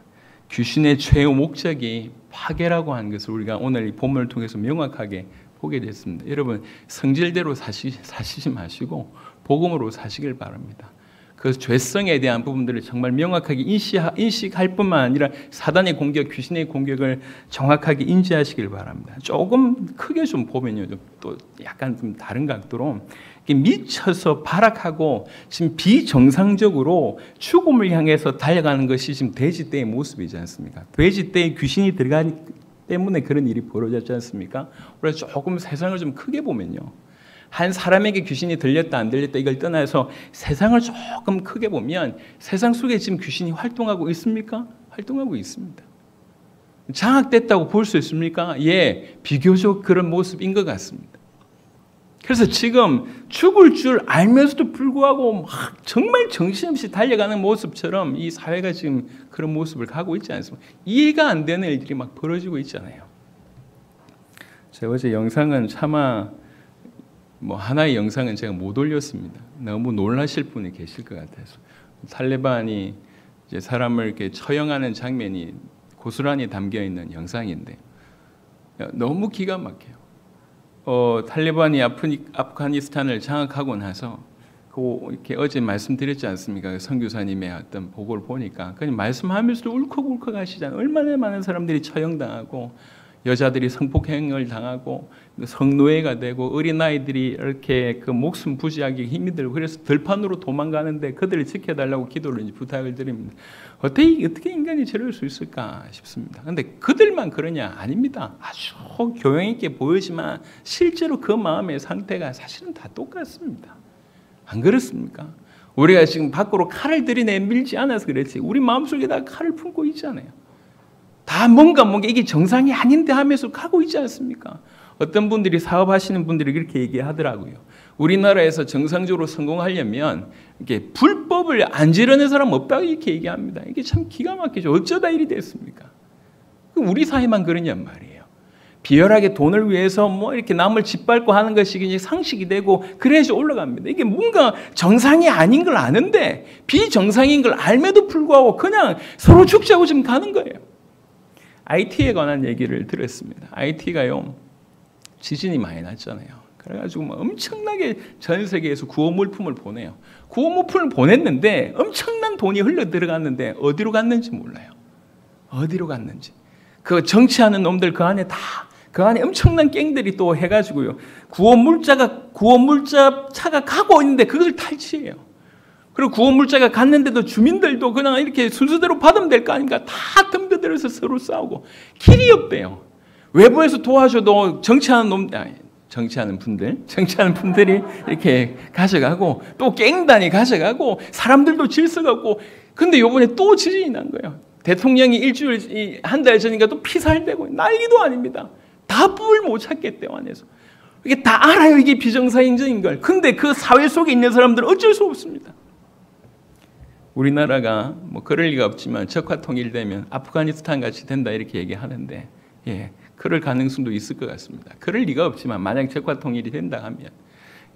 귀신의 최후 목적이 파괴라고 하는 것을 우리가 오늘 이 본문을 통해서 명확하게 보게 됐습니다. 여러분 성질대로 사시지 마시고 복음으로 사시길 바랍니다. 그 죄성에 대한 부분들을 정말 명확하게 인식할 뿐만 아니라 사단의 공격, 귀신의 공격을 정확하게 인지하시길 바랍니다. 조금 크게 좀 보면요, 또 약간 좀 다른 각도로 미쳐서 발악하고 지금 비정상적으로 죽음을 향해서 달려가는 것이 지금 돼지떼의 모습이지 않습니까? 돼지떼에 귀신이 들어가기 때문에 그런 일이 벌어졌지 않습니까? 그래서 조금 세상을 좀 크게 보면요. 한 사람에게 귀신이 들렸다 안 들렸다 이걸 떠나서 세상을 조금 크게 보면 세상 속에 지금 귀신이 활동하고 있습니까? 활동하고 있습니다. 장악됐다고 볼 수 있습니까? 예, 비교적 그런 모습인 것 같습니다. 그래서 지금 죽을 줄 알면서도 불구하고 막 정말 정신없이 달려가는 모습처럼 이 사회가 지금 그런 모습을 가고 있지 않습니까? 이해가 안 되는 일들이 막 벌어지고 있잖아요. 제가 어제 영상은 차마 하나의 영상은 제가 못 올렸습니다. 너무 놀라실 분이 계실 것 같아서. 탈레반이 이제 사람을 이렇게 처형하는 장면이 고스란히 담겨 있는 영상인데 너무 기가 막혀요. 탈레반이 아프가니스탄을 장악하고 나서 이렇게 어제 말씀드렸지 않습니까? 선교사님의 어떤 보고를 보니까 그냥 말씀하면서도 울컥울컥 하시잖아요. 얼마나 많은 사람들이 처형당하고 여자들이 성폭행을 당하고 성노예가 되고 어린아이들이 이렇게 그 목숨 부지하기 힘이 들고 그래서 들판으로 도망가는데 그들을 지켜달라고 기도를 부탁을 드립니다. 어떻게 인간이 저럴 수 있을까 싶습니다. 그런데 그들만 그러냐? 아닙니다. 아주 교양 있게 보이지만 실제로 그 마음의 상태가 사실은 다 똑같습니다. 안 그렇습니까? 우리가 지금 밖으로 칼을 들이내밀지 않아서 그렇지 우리 마음속에다 칼을 품고 있잖아요. 다 뭔가 이게 정상이 아닌데 하면서 가고 있지 않습니까? 어떤 분들이 사업하시는 분들이 그렇게 얘기하더라고요. 우리나라에서 정상적으로 성공하려면 이게 불법을 안 지르는 사람 없다고 이렇게 얘기합니다. 이게 참 기가 막히죠. 어쩌다 일이 됐습니까? 우리 사회만 그러냔 말이에요. 비열하게 돈을 위해서 이렇게 남을 짓밟고 하는 것이 이제 상식이 되고 그래야지 올라갑니다. 이게 뭔가 정상이 아닌 걸 아는데 비정상인 걸 알면도 불구하고 그냥 서로 죽자고 지금 가는 거예요. IT에 관한 얘기를 들었습니다. IT가요, 지진이 많이 났잖아요. 그래가지고 엄청나게 전 세계에서 구호 물품을 보내요. 구호 물품을 보냈는데 엄청난 돈이 흘러 들어갔는데 어디로 갔는지 몰라요. 어디로 갔는지. 그 정치하는 놈들 그 안에 엄청난 갱들이 또 해가지고요. 구호 물자 차가 가고 있는데 그것을 탈취해요. 그리고 구호물자가 갔는데도 주민들도 그냥 이렇게 순서대로 받으면 될 거 아닙니까? 다 덤벼들어서 서로 싸우고 길이 없대요. 외부에서 도와줘도 정치하는 놈 정치하는 분들이 이렇게 가져가고 또 갱단이 가져가고 사람들도 질서가고 근데 요번에 또 지진이 난 거예요. 대통령이 한 달 전인가 또 피살되고 난리도 아닙니다. 다 불 못 찾겠대요, 안에서. 이게 다 알아요, 이게 비정상적인 걸. 근데 그 사회 속에 있는 사람들은 어쩔 수 없습니다. 우리나라가 뭐 그럴 리가 없지만 적화 통일되면 아프가니스탄 같이 된다 이렇게 얘기하는데 그럴 가능성도 있을 것 같습니다. 그럴 리가 없지만 만약 적화 통일이 된다 하면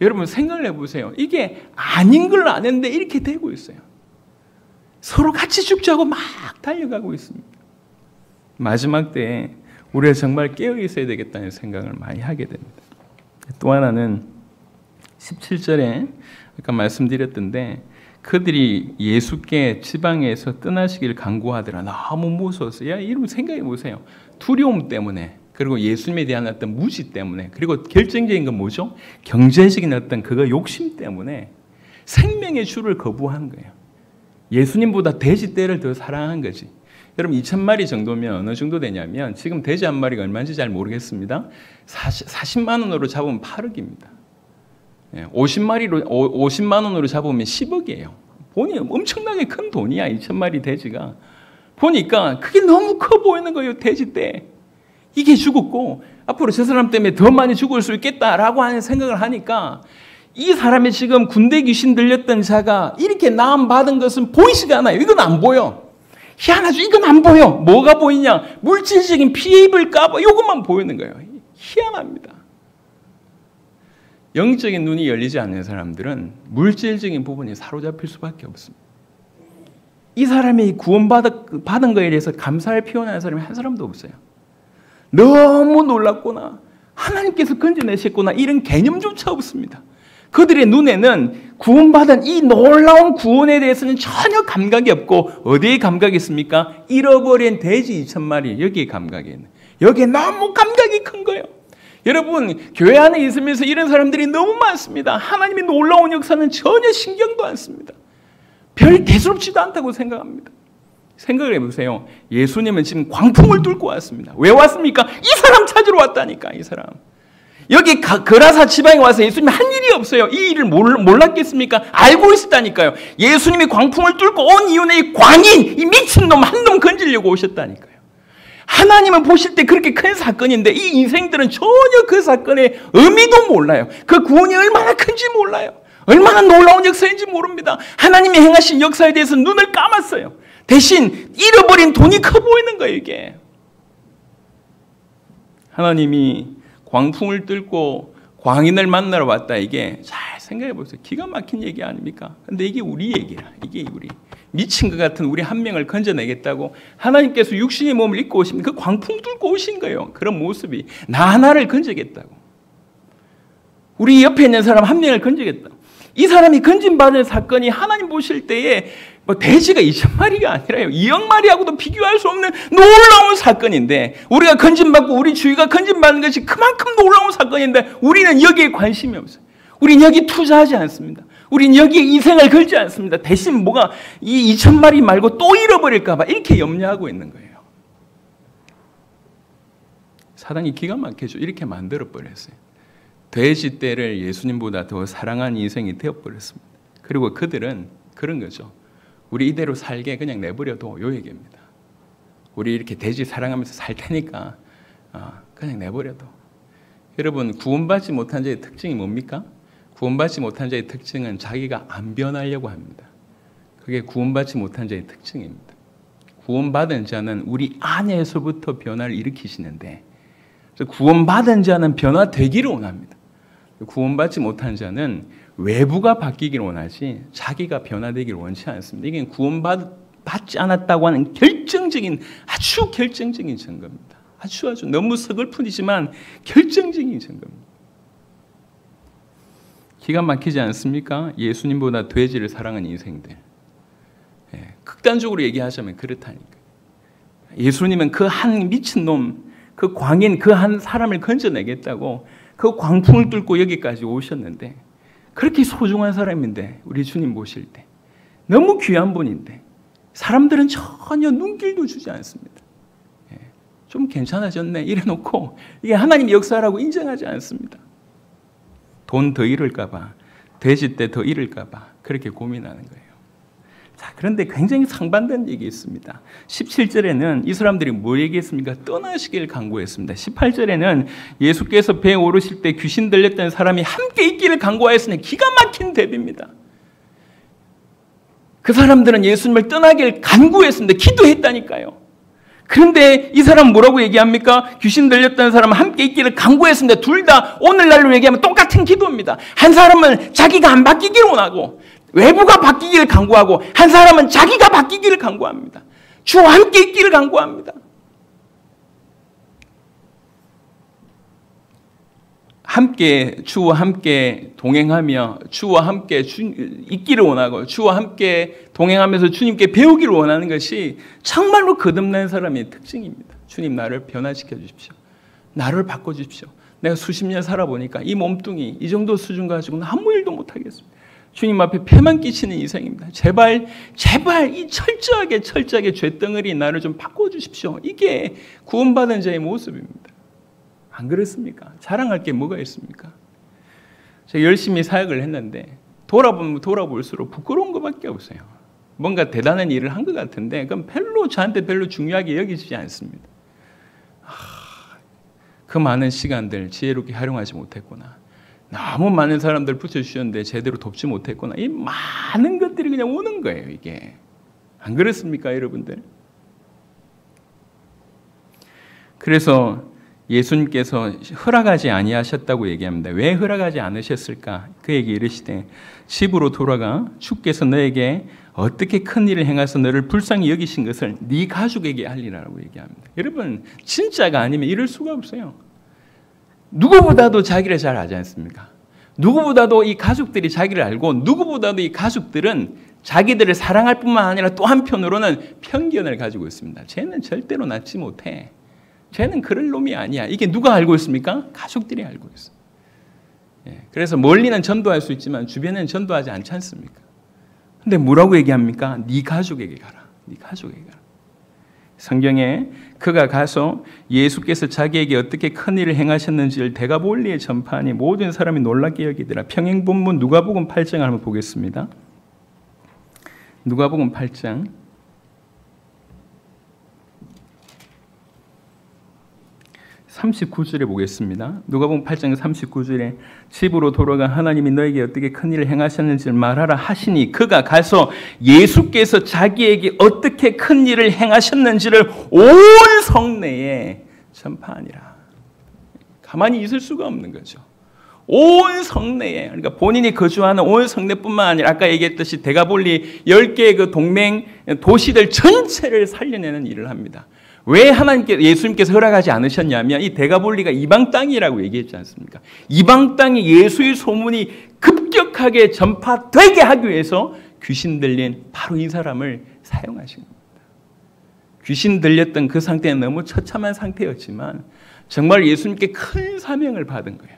여러분 생각을 해보세요. 이게 아닌 걸 아는데 이렇게 되고 있어요. 서로 같이 죽자고 막 달려가고 있습니다. 마지막 때에 우리가 정말 깨어 있어야 되겠다는 생각을 많이 하게 됩니다. 또 하나는 17절에 아까 말씀드렸던데 그들이 예수께 지방에서 떠나시길 간구하더라. 너무 무서워서. 여러분 생각해 보세요. 두려움 때문에 그리고 예수님에 대한 어떤 무지 때문에 그리고 결정적인 건 뭐죠? 경제적인 어떤 그거 욕심 때문에 생명의 주를 거부한 거예요. 예수님보다 돼지 떼를 더 사랑한 거지. 여러분 2,000마리 정도면 어느 정도 되냐면 지금 돼지 한 마리가 얼마인지 잘 모르겠습니다. 40만 원으로 잡으면 8억입니다. 50만 원으로 잡으면 10억이에요. 보니 엄청나게 큰 돈이야. 2,000마리 돼지가. 보니까 그게 너무 커 보이는 거예요. 돼지 떼. 이게 죽었고 앞으로 저 사람 때문에 더 많이 죽을 수 있겠다라고 하는 생각을 하니까 이 사람이 지금 군대 귀신 들렸던 자가 이렇게 나음 받은 것은 보이지가 않아요. 이건 안 보여. 희한하죠. 이건 안 보여. 뭐가 보이냐? 물질적인 피해 입을까 봐 이것만 보이는 거예요. 희한합니다. 영적인 눈이 열리지 않는 사람들은 물질적인 부분이 사로잡힐 수밖에 없습니다. 이 사람이 구원받은 거에 대해서 감사를 표현하는 사람이 한 사람도 없어요. 너무 놀랍구나. 하나님께서 건져내셨구나. 이런 개념조차 없습니다. 그들의 눈에는 구원받은 이 놀라운 구원에 대해서는 전혀 감각이 없고 어디에 감각이 있습니까? 잃어버린 돼지 2,000마리 여기에 감각이 있는. 여기에 너무 감각이 큰 거예요. 여러분 교회 안에 있으면서 이런 사람들이 너무 많습니다. 하나님의 놀라운 역사는 전혀 신경도 안 씁니다. 별 대수롭지도 않다고 생각합니다. 생각을 해보세요. 예수님은 지금 광풍을 뚫고 왔습니다. 왜 왔습니까? 이 사람 찾으러 왔다니까. 이 사람. 여기 거라사 지방에 와서 예수님이 한 일이 없어요. 이 일을 몰랐겠습니까? 알고 있었다니까요. 예수님이 광풍을 뚫고 온 이유는 이 광인, 이 미친놈 한 놈 건지려고 오셨다니까요. 하나님은 보실 때 그렇게 큰 사건인데 이 인생들은 전혀 그 사건의 의미도 몰라요. 그 구원이 얼마나 큰지 몰라요. 얼마나 놀라운 역사인지 모릅니다. 하나님이 행하신 역사에 대해서 눈을 감았어요. 대신 잃어버린 돈이 커 보이는 거예요. 이게. 하나님이 광풍을 뚫고 광인을 만나러 왔다. 이게 잘 생각해 보세요. 기가 막힌 얘기 아닙니까? 근데 이게 우리 얘기야. 이게 우리. 미친 것 같은 우리 한 명을 건져내겠다고 하나님께서 육신의 몸을 입고 오신 그 광풍 뚫고 오신 거예요. 그런 모습이. 나 하나를 건져겠다고. 우리 옆에 있는 사람 한 명을 건져겠다고. 이 사람이 건진받은 사건이 하나님 보실 때에 뭐 돼지가 2,000마리가 아니라요. 2억 마리하고도 비교할 수 없는 놀라운 사건인데 우리가 건진받고 우리 주위가 건진받는 것이 그만큼 놀라운 사건인데 우리는 여기에 관심이 없어요. 우리는 여기 투자하지 않습니다. 우리는 여기에 인생을 걸지 않습니다. 대신 뭐가 이 2,000마리 말고 또 잃어버릴까 봐 이렇게 염려하고 있는 거예요. 사단이 기가 막히죠. 이렇게 만들어버렸어요. 돼지 떼를 예수님보다 더 사랑하는 인생이 되어버렸습니다. 그리고 그들은 그런 거죠. 우리 이대로 살게 그냥 내버려둬 요 얘기입니다. 우리 이렇게 돼지 사랑하면서 살 테니까 그냥 내버려둬. 여러분 구원받지 못한 자의 특징이 뭡니까? 구원받지 못한 자의 특징은 자기가 안 변하려고 합니다. 그게 구원받지 못한 자의 특징입니다. 구원받은 자는 우리 안에서부터 변화를 일으키시는데 구원받은 자는 변화되기를 원합니다. 구원받지 못한 자는 외부가 바뀌기를 원하지 자기가 변화되기를 원치 않습니다. 이게 구원받지 않았다고 하는 아주 결정적인 증거입니다. 아주 너무 서글프지만 결정적인 증거입니다. 기가 막히지 않습니까? 예수님보다 돼지를 사랑하는 인생들. 극단적으로 얘기하자면 그렇다니까. 예수님은 그 한 미친놈, 그 광인, 그 한 사람을 건져내겠다고 그 광풍을 뚫고 여기까지 오셨는데 그렇게 소중한 사람인데 우리 주님 보실 때 너무 귀한 분인데 사람들은 전혀 눈길도 주지 않습니다. 좀 괜찮아졌네 이래놓고 이게 하나님의 역사라고 인정하지 않습니다. 돈 더 잃을까 봐, 돼지 때 더 잃을까 봐 그렇게 고민하는 거예요. 자, 그런데 굉장히 상반된 얘기 있습니다. 17절에는 이 사람들이 뭐 얘기했습니까? 떠나시길 간구했습니다. 18절에는 예수께서 배에 오르실 때 귀신 들렸던 사람이 함께 있기를 간구하였으니 기가 막힌 대비입니다. 그 사람들은 예수님을 떠나길 간구했습니다. 기도했다니까요. 그런데 이 사람은 뭐라고 얘기합니까? 귀신 들렸던 사람은 함께 있기를 간구했습니다. 둘 다 오늘날로 얘기하면 똑같은 기도입니다. 한 사람은 자기가 안 바뀌기를 원하고 외부가 바뀌기를 간구하고, 한 사람은 자기가 바뀌기를 간구합니다. 주와 함께 있기를 간구합니다. 함께 주와 함께 동행하며 주와 함께 있기를 원하고 주와 함께 동행하면서 주님께 배우기를 원하는 것이 정말로 거듭난 사람의 특징입니다. 주님, 나를 변화시켜 주십시오. 나를 바꿔 주십시오. 내가 수십 년 살아보니까 이 몸뚱이 이 정도 수준 가지고는 아무 일도 못하겠습니다. 주님 앞에 폐만 끼치는 인생입니다. 제발 이 철저하게 죄덩어리 나를 좀 바꿔주십시오. 이게 구원받은 자의 모습입니다. 안 그렇습니까? 자랑할 게 뭐가 있습니까? 제가 열심히 사역을 했는데 돌아보면 돌아볼수록 부끄러운 것밖에 없어요. 뭔가 대단한 일을 한 것 같은데 그건 저한테 별로 중요하게 여기지 않습니다. 그 많은 시간들 지혜롭게 활용하지 못했구나. 너무 많은 사람들 붙여주셨는데 제대로 돕지 못했구나. 이 많은 것들이 그냥 오는 거예요, 이게. 안 그렇습니까, 여러분들? 그래서 예수님께서 허락하지 아니하셨다고 얘기합니다. 왜 허락하지 않으셨을까? 그에게 이르시되 집으로 돌아가 주께서 너에게 어떻게 큰 일을 행하서 너를 불쌍히 여기신 것을 네 가족에게 알리라고 얘기합니다. 여러분, 진짜가 아니면 이럴 수가 없어요. 누구보다도 자기를 잘 알지 않습니까? 누구보다도 이 가족들이 자기를 알고 누구보다도 이 가족들은 자기들을 사랑할 뿐만 아니라 또 한편으로는 편견을 가지고 있습니다. 쟤는 절대로 낫지 못해. 쟤는 그럴 놈이 아니야. 이게 누가 알고 있습니까? 가족들이 알고 있어요. 그래서 멀리는 전도할 수 있지만 주변에는 전도하지 않지 않습니까? 근데 뭐라고 얘기합니까? 네 가족에게 가라. 네 가족에게 가라. 성경에 그가 가서 예수께서 자기에게 어떻게 큰 일을 행하셨는지를 데가볼리에 전파하니 모든 사람이 놀랍게 여기더라. 평행본문 누가복음 8장을 한번 보겠습니다. 누가복음 8장 39절에 보겠습니다. 누가복음 8장 39절에 집으로 돌아가 하나님이 너에게 어떻게 큰 일을 행하셨는지를 말하라 하시니 그가 가서 예수께서 자기에게 어떻게 큰 일을 행하셨는지를 온 성내에 전파하니라. 가만히 있을 수가 없는 거죠. 온 성내에, 그러니까 본인이 거주하는 온 성내뿐만 아니라 아까 얘기했듯이 데가볼리 10개의 그 동맹 도시들 전체를 살려내는 일을 합니다. 왜 예수님께서 허락하지 않으셨냐면 이 데가볼리가 이방 땅이라고 얘기했지 않습니까? 이방 땅에 예수의 소문이 급격하게 전파되게 하기 위해서 귀신 들린 바로 이 사람을 사용하신 겁니다. 귀신 들렸던 그 상태는 너무 처참한 상태였지만 정말 예수님께 큰 사명을 받은 거예요.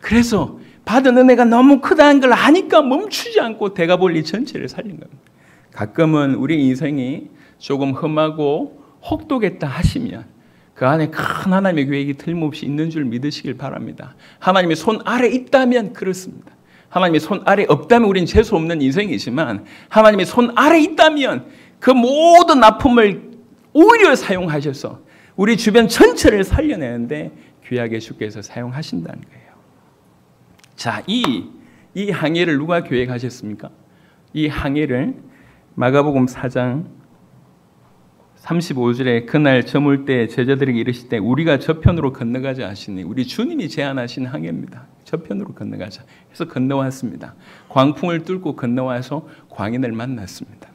그래서 받은 은혜가 너무 크다는 걸 아니까 멈추지 않고 데가볼리 전체를 살린 겁니다. 가끔은 우리 인생이 조금 험하고 혹독했다 하시면 그 안에 큰 하나님의 계획이 틀림없이 있는 줄 믿으시길 바랍니다. 하나님의 손 아래 있다면 그렇습니다. 하나님의 손 아래 없다면 우리는 재수 없는 인생이지만 하나님의 손 아래 있다면 그 모든 아픔을 오히려 사용하셔서 우리 주변 전체를 살려내는데 귀하게 주께서 사용하신다는 거예요. 자, 이 항해를 누가 계획하셨습니까? 이 항해를 마가복음 4장 35절에 그날 저물 때 제자들에게 이르시되 우리가 저편으로 건너가자 하시니 우리 주님이 제안하신 항해입니다. 저편으로 건너가자 해서 건너왔습니다. 광풍을 뚫고 건너와서 광인을 만났습니다.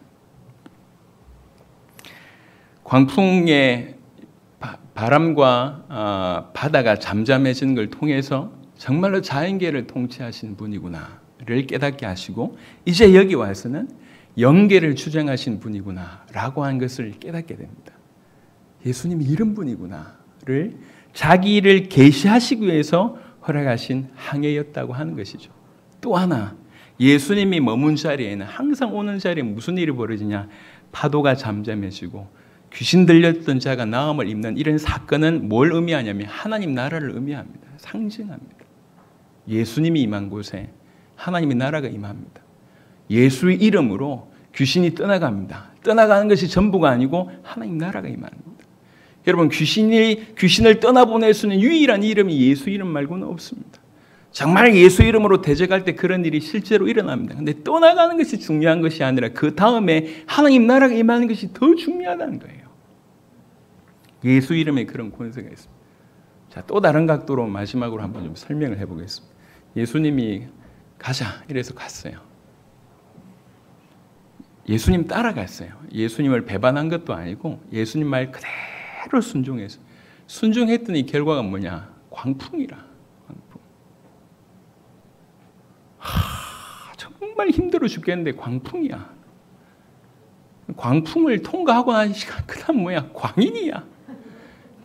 광풍의 바람과 바다가 잠잠해지는 걸 통해서 정말로 자연계를 통치하신 분이구나를 깨닫게 하시고 이제 여기 와서는 영계를 주장하신 분이구나라고 한 것을 깨닫게 됩니다. 예수님이 이런 분이구나를 자기 일을 계시하시기 위해서 허락하신 항해였다고 하는 것이죠. 또 하나 예수님이 머문 자리에는 항상 오는 자리에 무슨 일이 벌어지냐? 파도가 잠잠해지고 귀신 들렸던 자가 나음을 입는 이런 사건은 뭘 의미하냐면 하나님 나라를 의미합니다. 상징합니다. 예수님이 임한 곳에 하나님의 나라가 임합니다. 예수의 이름으로 귀신이 떠나갑니다. 떠나가는 것이 전부가 아니고 하나님 나라가 임합니다. 여러분, 귀신을 떠나보낼 수 있는 유일한 이름이 예수 이름 말고는 없습니다. 정말 예수 이름으로 대적할 때 그런 일이 실제로 일어납니다. 근데 떠나가는 것이 중요한 것이 아니라 그 다음에 하나님 나라가 임하는 것이 더 중요하다는 거예요. 예수 이름에 그런 권세가 있습니다. 자, 또 다른 각도로 마지막으로 한번 좀 설명을 해보겠습니다. 예수님이 가자 이래서 갔어요. 예수님 따라갔어요. 예수님을 배반한 것도 아니고 예수님 말 그대로 순종했어요. 순종했더니 결과가 뭐냐? 광풍이라. 광풍. 정말 힘들어 죽겠는데 광풍이야. 광풍을 통과하고 난 시간 그 다음 뭐야? 광인이야.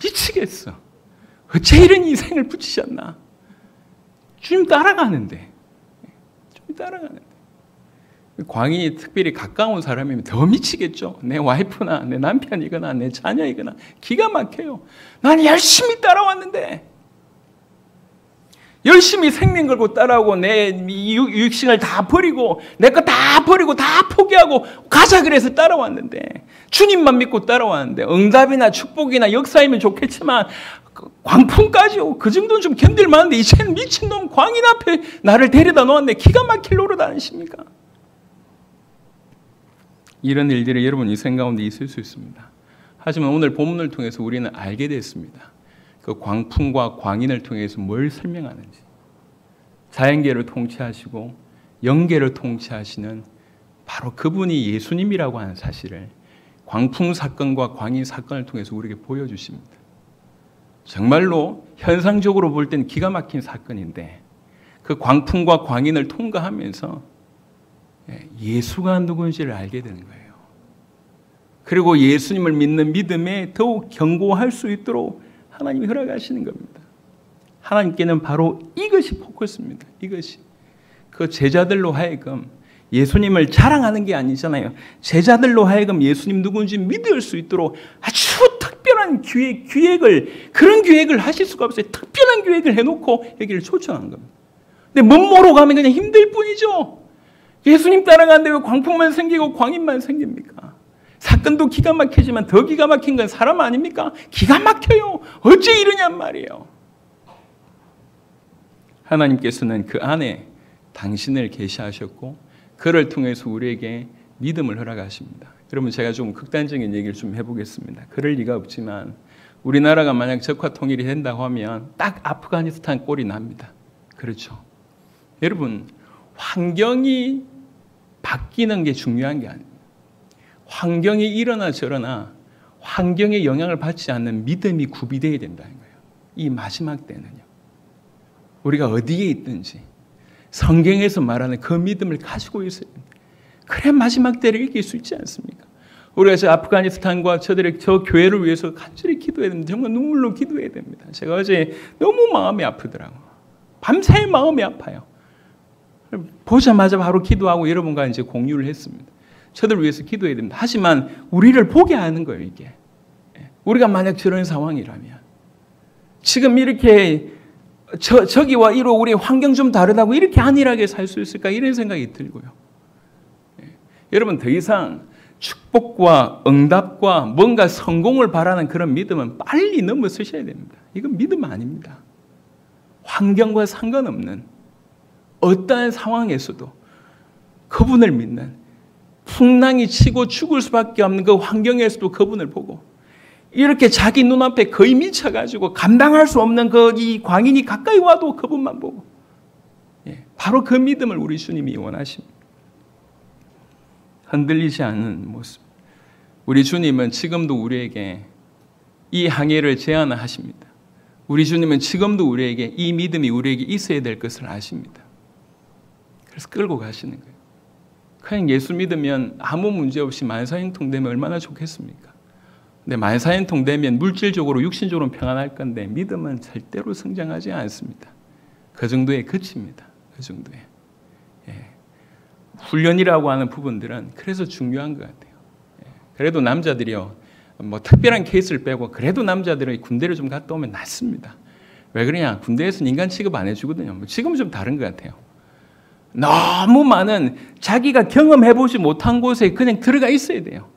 미치겠어. 어째 이런 인생을 붙이셨나? 주님 따라가는데. 주님 따라가는데. 광인이 특별히 가까운 사람이면 더 미치겠죠. 내 와이프나 내 남편이거나 내 자녀이거나 기가 막혀요. 난 열심히 따라왔는데, 열심히 생명 걸고 따라오고 내 육신을 다 버리고 내 거 다 버리고 다 포기하고 가자 그래서 따라왔는데, 주님만 믿고 따라왔는데 응답이나 축복이나 역사이면 좋겠지만 광풍까지 오고 그 정도는 좀 견딜 만한데 이제는 미친놈 광인 앞에 나를 데려다 놓았는데 기가 막힐 노릇 아니십니까? 이런 일들이 여러분 인생 가운데 있을 수 있습니다. 하지만 오늘 본문을 통해서 우리는 알게 됐습니다. 그 광풍과 광인을 통해서 뭘 설명하는지. 자연계를 통치하시고 영계를 통치하시는 바로 그분이 예수님이라고 하는 사실을 광풍 사건과 광인 사건을 통해서 우리에게 보여주십니다. 정말로 현상적으로 볼 땐 기가 막힌 사건인데 그 광풍과 광인을 통과하면서 예수가 누구인지를 알게 되는 거예요. 그리고 예수님을 믿는 믿음에 더욱 견고할 수 있도록 하나님이 허락하시는 겁니다. 하나님께는 바로 이것이 포커스입니다. 이것이. 그 제자들로 하여금 예수님을 자랑하는 게 아니잖아요. 제자들로 하여금 예수님 누구인지 믿을 수 있도록 아주 특별한 그런 기획을 하실 수가 없어요. 특별한 기획을 해놓고 여기를 초청한 겁니다. 근데 멋모로 가면 그냥 힘들 뿐이죠. 예수님 따라가는데 왜 광풍만 생기고 광인만 생깁니까? 사건도 기가 막히지만 더 기가 막힌 건 사람 아닙니까? 기가 막혀요. 어째 이러냔 말이에요. 하나님께서는 그 안에 당신을 계시하셨고 그를 통해서 우리에게 믿음을 허락하십니다. 여러분, 제가 좀 극단적인 얘기를 좀 해보겠습니다. 그럴 리가 없지만 우리나라가 만약 적화 통일이 된다고 하면 딱 아프가니스탄 꼴이 납니다. 그렇죠? 여러분, 환경이 바뀌는 게 중요한 게 아닙니다. 환경이 이러나 저러나 환경에 영향을 받지 않는 믿음이 구비되어야 된다는 거예요. 이 마지막 때는요. 우리가 어디에 있든지 성경에서 말하는 그 믿음을 가지고 있어야 됩니다. 그래 마지막 때를 이길 수 있지 않습니까? 우리가 저 아프가니스탄과 저 교회를 위해서 간절히 기도해야 됩니다. 정말 눈물로 기도해야 됩니다. 제가 어제 너무 마음이 아프더라고요. 밤새 마음이 아파요. 보자마자 바로 기도하고 여러분과 이제 공유를 했습니다. 저들 위해서 기도해야 됩니다. 하지만 우리를 보게 하는 거예요, 이게. 우리가 만약 저런 상황이라면 지금 이렇게 저기와 이로 우리 환경 좀 다르다고 이렇게 안일하게 살 수 있을까 이런 생각이 들고요. 여러분, 더 이상 축복과 응답과 뭔가 성공을 바라는 그런 믿음은 빨리 넘어서셔야 됩니다. 이건 믿음 아닙니다. 환경과 상관없는 어떠한 상황에서도 그분을 믿는, 풍랑이 치고 죽을 수밖에 없는 그 환경에서도 그분을 보고 이렇게 자기 눈앞에 거의 미쳐가지고 감당할 수 없는 이 광인이 가까이 와도 그분만 보고, 바로 그 믿음을 우리 주님이 원하십니다. 흔들리지 않는 모습. 우리 주님은 지금도 우리에게 이 항해를 제안하십니다. 우리 주님은 지금도 우리에게 이 믿음이 우리에게 있어야 될 것을 아십니다. 그래서 끌고 가시는 거예요. 그냥 예수 믿으면 아무 문제 없이 만사형통되면 얼마나 좋겠습니까? 근데 만사형통되면 물질적으로 육신적으로 평안할 건데 믿음은 절대로 성장하지 않습니다. 그 정도에 그칩니다. 그 정도에. 훈련이라고 하는 부분들은 그래서 중요한 것 같아요. 그래도 남자들이요, 뭐 특별한 케이스를 빼고 그래도 남자들이 군대를 좀 갔다 오면 낫습니다. 왜 그러냐? 군대에서는 인간 취급 안 해주거든요. 지금은 좀 다른 것 같아요. 너무 많은 자기가 경험해보지 못한 곳에 그냥 들어가 있어야 돼요.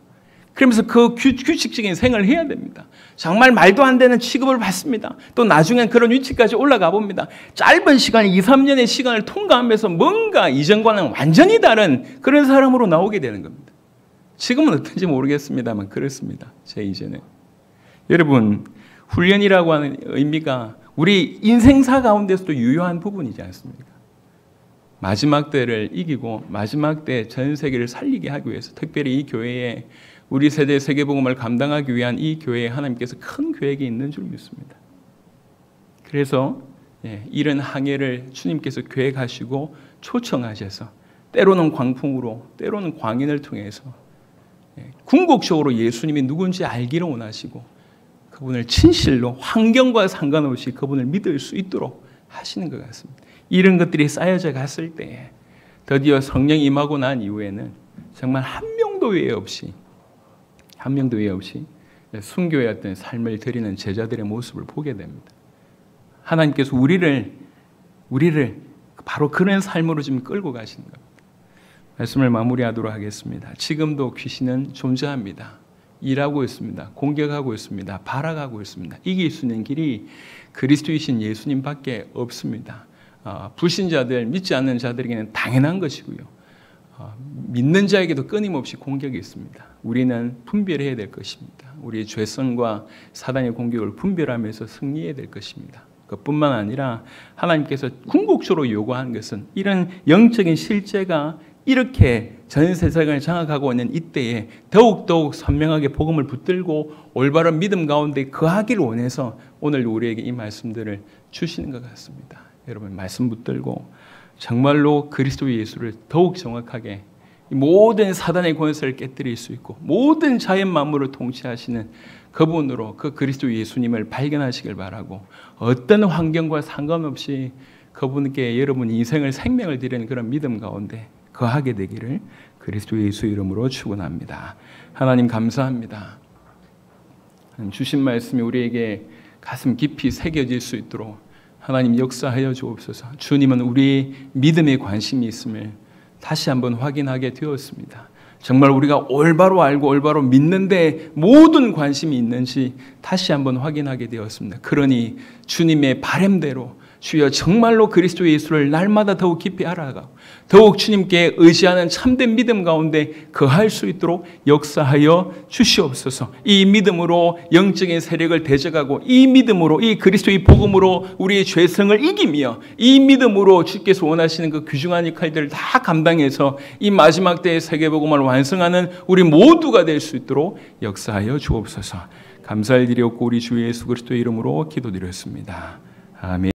그러면서 그 규칙적인 생활을 해야 됩니다. 정말 말도 안 되는 취급을 받습니다. 또 나중엔 그런 위치까지 올라가 봅니다. 짧은 시간, 2, 3년의 시간을 통과하면서 뭔가 이전과는 완전히 다른 그런 사람으로 나오게 되는 겁니다. 지금은 어떤지 모르겠습니다만 그렇습니다. 제 이제는. 여러분, 훈련이라고 하는 의미가 우리 인생사 가운데서도 유효한 부분이지 않습니까? 마지막 때를 이기고 마지막 때 전 세계를 살리게 하기 위해서 특별히 이 교회에 우리 세대 세계복음을 감당하기 위한 이 교회에 하나님께서 큰 계획이 있는 줄 믿습니다. 그래서 이런 항해를 주님께서 계획하시고 초청하셔서 때로는 광풍으로 때로는 광인을 통해서 궁극적으로 예수님이 누군지 알기를 원하시고 그분을 진실로 환경과 상관없이 그분을 믿을 수 있도록 하시는 것 같습니다. 이런 것들이 쌓여져 갔을 때 드디어 성령이 임하고 난 이후에는 정말 한 명도 외에 없이 순교의 삶을 드리는 제자들의 모습을 보게 됩니다. 하나님께서 우리를 바로 그런 삶으로 지금 끌고 가시는 겁니다. 말씀을 마무리하도록 하겠습니다. 지금도 귀신은 존재합니다. 일하고 있습니다. 공격하고 있습니다. 발악하고 있습니다. 이길 수 있는 길이 그리스도이신 예수님밖에 없습니다. 불신자들, 믿지 않는 자들에게는 당연한 것이고요. 믿는 자에게도 끊임없이 공격이 있습니다. 우리는 분별해야 될 것입니다. 우리의 죄성과 사단의 공격을 분별하면서 승리해야 될 것입니다. 그뿐만 아니라 하나님께서 궁극적으로 요구한 것은 이런 영적인 실제가 이렇게 전 세상을 장악하고 있는 이때에 더욱더욱 선명하게 복음을 붙들고 올바른 믿음 가운데 거하기를 원해서 오늘 우리에게 이 말씀들을 주시는 것 같습니다. 여러분 말씀 붙들고 정말로 그리스도 예수를 더욱 정확하게 모든 사단의 권세를 깨뜨릴 수 있고 모든 자연 만물을 통치하시는 그분으로 그 그리스도 예수님을 발견하시길 바라고 어떤 환경과 상관없이 그분께 여러분 인생을 생명을 드리는 그런 믿음 가운데 거하게 되기를 그리스도 예수 이름으로 축원합니다. 하나님 감사합니다. 주신 말씀이 우리에게 가슴 깊이 새겨질 수 있도록 하나님 역사하여 주옵소서. 주님은 우리 믿음에 관심이 있음을 다시 한번 확인하게 되었습니다. 정말 우리가 올바로 알고 올바로 믿는데 모든 관심이 있는지 다시 한번 확인하게 되었습니다. 그러니 주님의 바람대로 주여 정말로 그리스도 예수를 날마다 더욱 깊이 알아가고 더욱 주님께 의지하는 참된 믿음 가운데 거할 수 있도록 역사하여 주시옵소서. 이 믿음으로 영적인 세력을 대적하고 이 믿음으로 이 그리스도의 복음으로 우리의 죄성을 이기며 이 믿음으로 주께서 원하시는 그 귀중한 역할들을 다 감당해서 이 마지막 때의 세계복음을 완성하는 우리 모두가 될 수 있도록 역사하여 주옵소서. 감사를 드렸고 우리 주 예수 그리스도의 이름으로 기도드렸습니다. 아멘.